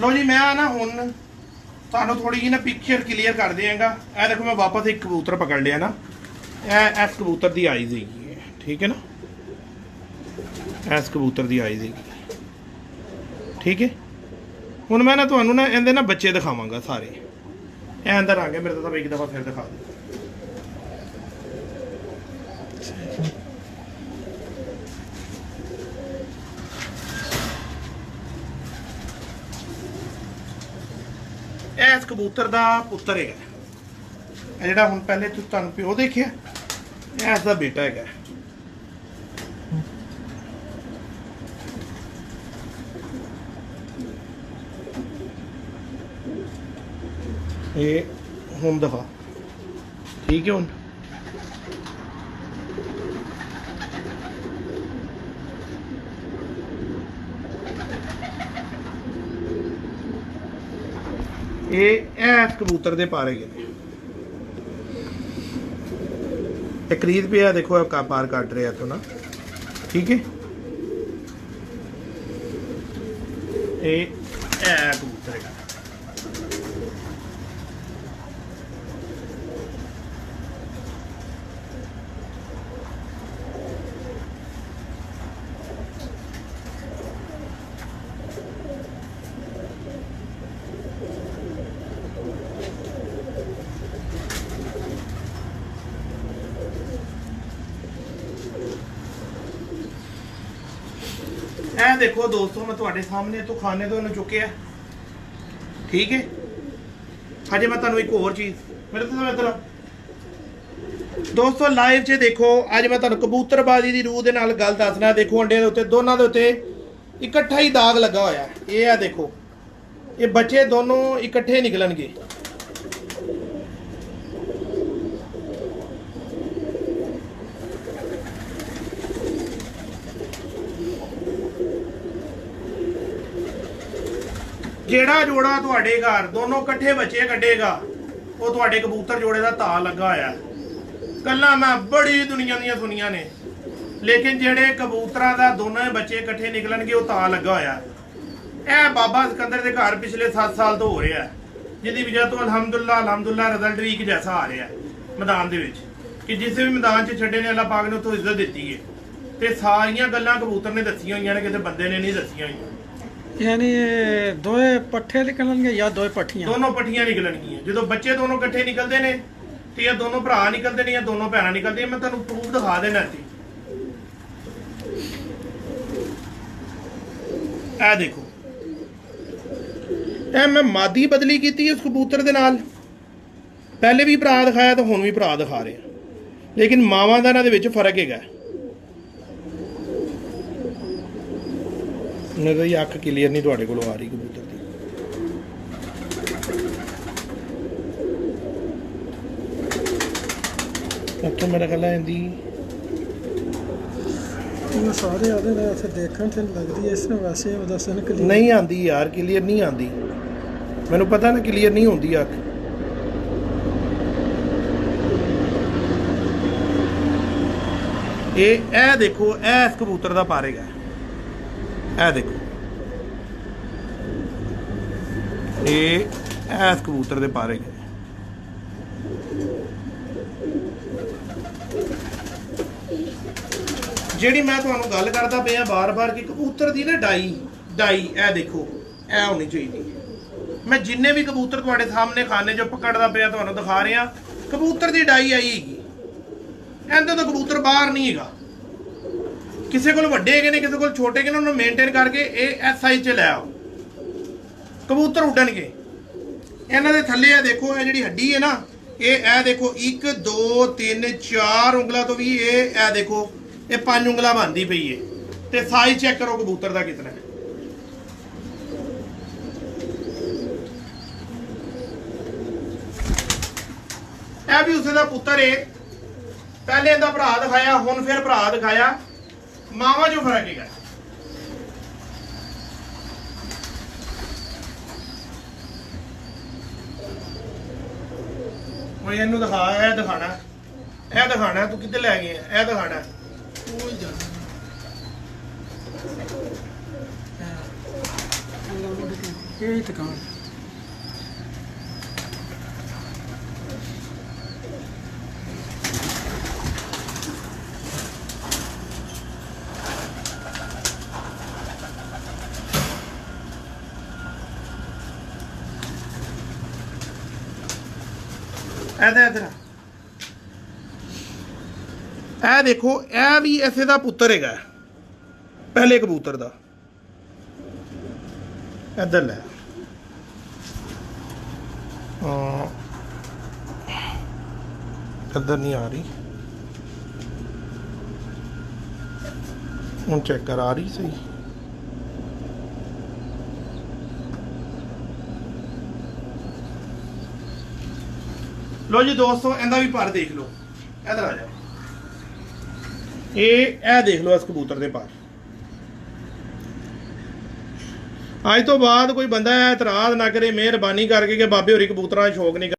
लो जी, मैं ना हुन ਤੁਹਾਨੂੰ ਥੋੜੀ ਜਿਹੀ ਨਾ ਪਿਕਚਰ ਕਲੀਅਰ ਕਰ ਦਿਆਂਗਾ। ਇਹ ਦੇਖੋ, ਮੈਂ ਵਾਪਸ ਇੱਕ ਕਬੂਤਰ ਪਕੜ ਲਿਆ ਨਾ, ਇਹ ਇਸ ਕਬੂਤਰ ਦੀ ਆਈਜ਼ ਹੈਗੀ ਹੈ, ਠੀਕ ਹੈ ਨਾ। ਇਸ ਕਬੂਤਰ ਦੀ ਆਈਜ਼ ਹੈਗੀ, ਠੀਕ ਹੈ। ਹੁਣ ਮੈਂ ਨਾ ਤੁਹਾਨੂੰ ਨਾ ਇਹਦੇ ਨਾ ਬੱਚੇ ਦਿਖਾਵਾਂਗਾ ਸਾਰੇ। ਇਹ ਅੰਦਰ ਆ ਗਿਆ ਮੇਰੇ ਤਾਂ ਇੱਕ ਦਫਾ ਫਿਰ ਦਿਖਾ ਦਿਓ। ਇਸ ਕਬੂਤਰ ਦਾ ਪੁੱਤਰ ਹੈਗਾ, ਇਹ ਜਿਹੜਾ ਹੁਣ ਪਹਿਲੇ ਤੁਹਾਨੂੰ ਪਿਓ ਦੇਖਿਆ, ਇਸ ਦਾ ਬੇਟਾ ਹੈਗਾ। ਇਹ ਹੁਣ ਦਿਖਾ, ਠੀਕ ਹੈ। ਹੁਣ ਇਹ ਕਬੂਤਰ ਦੇ ਪਾਰੇ ਗਏ ਨੇ। ਇਹ ਖਰੀਦ ਪਿਆ, ਦੇਖੋ ਇਹ ਪਾਰ ਕੱਟ ਰਿਹਾ ਤੋਂ ਨਾ, ਠੀਕ ਹੈ। ਇਹ ਕਬੂਤਰ ਹੈਗਾ। ਇਹ ਦੇਖੋ ਦੋਸਤੋ, ਮੈਂ ਤੁਹਾਡੇ ਸਾਹਮਣੇ ਤੋਂ ਖਾਣੇ ਤੋਂ ਇਹਨੂੰ ਚੁੱਕਿਆ, ਠੀਕ ਹੈ। ਹਜੇ ਮੈਂ ਤੁਹਾਨੂੰ ਇੱਕ ਹੋਰ ਚੀਜ਼, ਮੇਰੇ ਤੋਂ ਇੱਧਰ ਦੋਸਤੋ ਲਾਈਵ 'ਚ ਦੇਖੋ, ਅੱਜ ਮੈਂ ਤੁਹਾਨੂੰ ਕਬੂਤਰਬਾਜ਼ੀ ਦੀ ਰੂਹ ਦੇ ਨਾਲ ਗੱਲ ਦੱਸਣਾ। ਦੇਖੋ ਅੰਡਿਆਂ ਦੇ ਉੱਤੇ, ਦੋਨਾਂ ਦੇ ਉੱਤੇ ਇਕੱਠਾ ਹੀ ਦਾਗ ਲੱਗਾ ਹੋਇਆ। ਇਹ ਆ ਦੇਖੋ, ਇਹ ਬੱਚੇ ਦੋਨੋਂ ਇਕੱਠੇ ਨਿਕਲਣਗੇ। ਜਿਹੜਾ ਜੋੜਾ ਤੁਹਾਡੇ ਘਰ ਦੋਨੋਂ ਇਕੱਠੇ ਬੱਚੇ ਕੱਢੇਗਾ, ਉਹ ਤੁਹਾਡੇ ਕਬੂਤਰ ਜੋੜੇ ਦਾ ਤਾਅ ਲੱਗਾ ਹੋਇਆ। ਗੱਲਾਂ ਮੈਂ ਬੜੀ ਦੁਨੀਆ ਦੀਆਂ ਸੁਣੀਆਂ ਨੇ, ਲੇਕਿਨ ਜਿਹੜੇ ਕਬੂਤਰਾਂ ਦਾ ਦੋਨੋਂ ਬੱਚੇ ਇਕੱਠੇ ਨਿਕਲਣਗੇ, ਉਹ ਤਾਅ ਲੱਗਾ ਹੋਇਆ। ਇਹ ਬਾਬਾ ਸਿਕੰਦਰ ਦੇ ਘਰ ਪਿਛਲੇ 7 ਸਾਲ ਤੋਂ ਹੋ ਰਿਹਾ, ਜਿਹਦੀ ਵਜ੍ਹਾ ਤੋਂ ਅਲਹਮਦੁਲਿਲਾ ਰਿਜ਼ਲਟ ਵੀ ਇੱਕ ਜੈਸਾ ਆ ਰਿਹਾ ਮੈਦਾਨ ਦੇ ਵਿੱਚ, ਕਿ ਜਿਸ ਵੀ ਮੈਦਾਨ 'ਚ ਛੱਡੇ ਨੇ ਅੱਲਾਹ ਪਾਕ ਨੇ ਉੱਥੋਂ ਇੱਜ਼ਤ ਦਿੱਤੀ ਹੈ। ਤੇ ਸਾਰੀਆਂ ਗੱਲਾਂ ਕਬੂਤਰ ਨੇ ਦੱਸੀਆਂ ਹੋਈਆਂ ਨੇ, ਕਿਤੇ ਬੰਦੇ ਨੇ ਨਹੀਂ ਦੱਸੀਆਂ ਹੋਈਆਂ। यानी ये दोए पट्ठे निकलेंगे या दोए पट्ठियां? ਦੋਨੋਂ ਪੱਠੀਆਂ ਨਿਕਲਣਗੀਆਂ। ਜਦੋਂ ਬੱਚੇ ਦੋਨੋਂ ਇਕੱਠੇ ਨਿਕਲਦੇ ਨੇ ਤੇ ਇਹ ਦੋਨੋਂ ਭਰਾ ਨਿਕਲਦੇ ਨੇ ਜਾਂ ਦੋਨੋਂ ਭੈਣਾਂ ਨਿਕਲਦੀਆਂ। ਮੈਂ ਤੁਹਾਨੂੰ ਪ੍ਰੂਫ ਦਿਖਾ ਦੇਣਾ ਸੀ। ਇਹ ਦੇਖੋ, ਇਹ ਮੈਂ ਮਾਦੀ ਬਦਲੀ ਕੀਤੀ ਉਸ ਕਬੂਤਰ ਦੇ ਨਾਲ। ਪਹਿਲੇ ਵੀ ਭਰਾ ਦਿਖਾਇਆ ਤੇ ਹੁਣ ਵੀ ਭਰਾ ਦਿਖਾ ਰਿਹਾ, ਲੇਕਿਨ ਮਾਵਾਂ ਦਾ ਇਹਨਾਂ ਦੇ ਵਿੱਚ ਫਰਕ ਹੈਗਾ। ਮੇਰੀ ਅੱਖ ਕਲੀਅਰ ਨਹੀਂ ਤੁਹਾਡੇ ਕੋਲੋਂ ਆ ਰਹੀ ਕਬੂਤਰ ਦੀ। ਅੱਖ ਮੇਰਾ ਖਲਾ ਆਂਦੀ ਇਹ ਸਾਰੇ ਆਦੇ ਨੇ ਇੱਥੇ ਦੇਖਣ ਤੇ ਲੱਗਦੀ ਇਸ ਨੂੰ, ਵੈਸੇ ਉਹ ਦੱਸਣ ਕਿ ਨਹੀਂ ਆਂਦੀ ਯਾਰ, ਕਲੀਅਰ ਨਹੀਂ ਆਂਦੀ। ਮੈਨੂੰ ਪਤਾ ਨਾ ਕਲੀਅਰ ਨਹੀਂ ਹੁੰਦੀ ਅੱਖ। ਇਹ ਦੇਖੋ, ਇਹ ਇਸ ਕਬੂਤਰ ਦਾ ਪਾਰੇਗਾ। ਇਹ ਦੇਖੋ, ਇਹ ਇਸ ਕਬੂਤਰ ਦੇ ਪਾਰੇ ਗਏ। ਜਿਹੜੀ ਮੈਂ ਤੁਹਾਨੂੰ ਗੱਲ ਕਰਦਾ ਪਿਆ ਬਾਰ-ਬਾਰ ਕਿ ਕਬੂਤਰ ਦੀ ਨਾ ਡਾਈ, ਇਹ ਦੇਖੋ, ਇਹ ਹੋਣੀ ਚਾਹੀਦੀ। ਮੈਂ ਜਿੰਨੇ ਵੀ ਕਬੂਤਰ ਤੁਹਾਡੇ ਸਾਹਮਣੇ ਖਾਨੇ 'ਚੋਂ ਪਕੜਦਾ ਪਿਆ ਤੁਹਾਨੂੰ ਦਿਖਾ ਰਿਹਾ, ਕਬੂਤਰ ਦੀ ਡਾਈ ਆਈ ਹੈਗੀ। ਇਹਦੇ ਤੋਂ ਕਬੂਤਰ ਬਾਹਰ ਨਹੀਂ ਹੈਗਾ। ਕਿਸੇ ਕੋਲ ਵੱਡੇ ਹੈਗੇ ਨੇ, ਕਿਸੇ ਕੋਲ ਛੋਟੇ ਹੈਗੇ ਨੇ, ਉਹਨੂੰ ਮੇਨਟੇਨ ਕਰਕੇ ਇਹ ਇਸ ਸਾਈਜ਼ 'ਚ ਲੈ ਆਓ, ਕਬੂਤਰ ਉੱਡਣਗੇ। ਇਹਨਾਂ ਦੇ ਥੱਲੇ ਆ ਦੇਖੋ, ਇਹ ਜਿਹੜੀ ਹੱਡੀ ਹੈ ਨਾ, ਇਹ ਦੇਖੋ 1 2 3 4 ਉਂਗਲਾਂ ਤੋਂ ਵੀ ਇਹ ਦੇਖੋ, ਇਹ 5 ਉਂਗਲਾਂ ਬਣਦੀ ਪਈ ਹੈ। ਤੇ ਸਾਈਜ਼ ਚੈੱਕ ਕਰੋ ਕਬੂਤਰ ਦਾ ਕਿਤਨਾ ਹੈ। ਇਹ ਵੀ ਉਸੇ ਦਾ ਪੁੱਤਰ ਹੈ। ਪਹਿਲੇ ਇਹਦਾ ਭਰਾ ਦਿਖਾਇਆ, ਹੁਣ ਫਿਰ ਭਰਾ ਦਿਖਾਇਆ। ਮਾਵਾ ਜੋ ਫਰਕ ਹੈਗਾ। ਉਹ ਇਹਨੂੰ ਦਿਖਾ, ਇਹ ਦਿਖਾਣਾ, ਤੂੰ ਕਿੱਥੇ ਲੈ ਗਿਆ? ਇਹ ਦਿਖਾਣਾ, ਉਹ ਹੀ ਜਾਣਾ ਇਹ ਦੁਕਾਨ। इधर ਇਹ ਦੇਖੋ, ਇਹ ਵੀ ਇਸੇ ਦਾ ਪੁੱਤਰ ਹੈਗਾ, ਪਹਿਲੇ ਕਬੂਤਰ ਦਾ। ਇੱਧਰ ਲੈ, ਇੱਧਰ ਨਹੀਂ ਆ ਰਹੀ, ਹੁਣ ਚੈੱਕ ਕਰ, ਆ ਰਹੀ ਸਹੀ। लो जी दोस्तों, ਇਹਦਾ ਵੀ ਪਰ ਦੇਖ ਲਓ। ਇਧਰ ਆ ਜਾ, ਇਹ ਦੇਖ ਲਓ ਇਸ ਕਬੂਤਰ ਦੇ ਪਰ। ਅੱਜ ਤੋਂ ਬਾਅਦ ਕੋਈ ਬੰਦਾ ਇਤਰਾਜ਼ ਨਾ ਕਰੇ ਮਿਹਰਬਾਨੀ ਕਰਕੇ ਕਿ ਬਾਬੇ ਹੋਰੀ ਕਬੂਤਰਾਂ ਦਾ ਸ਼ੌਕ ਨਹੀਂ।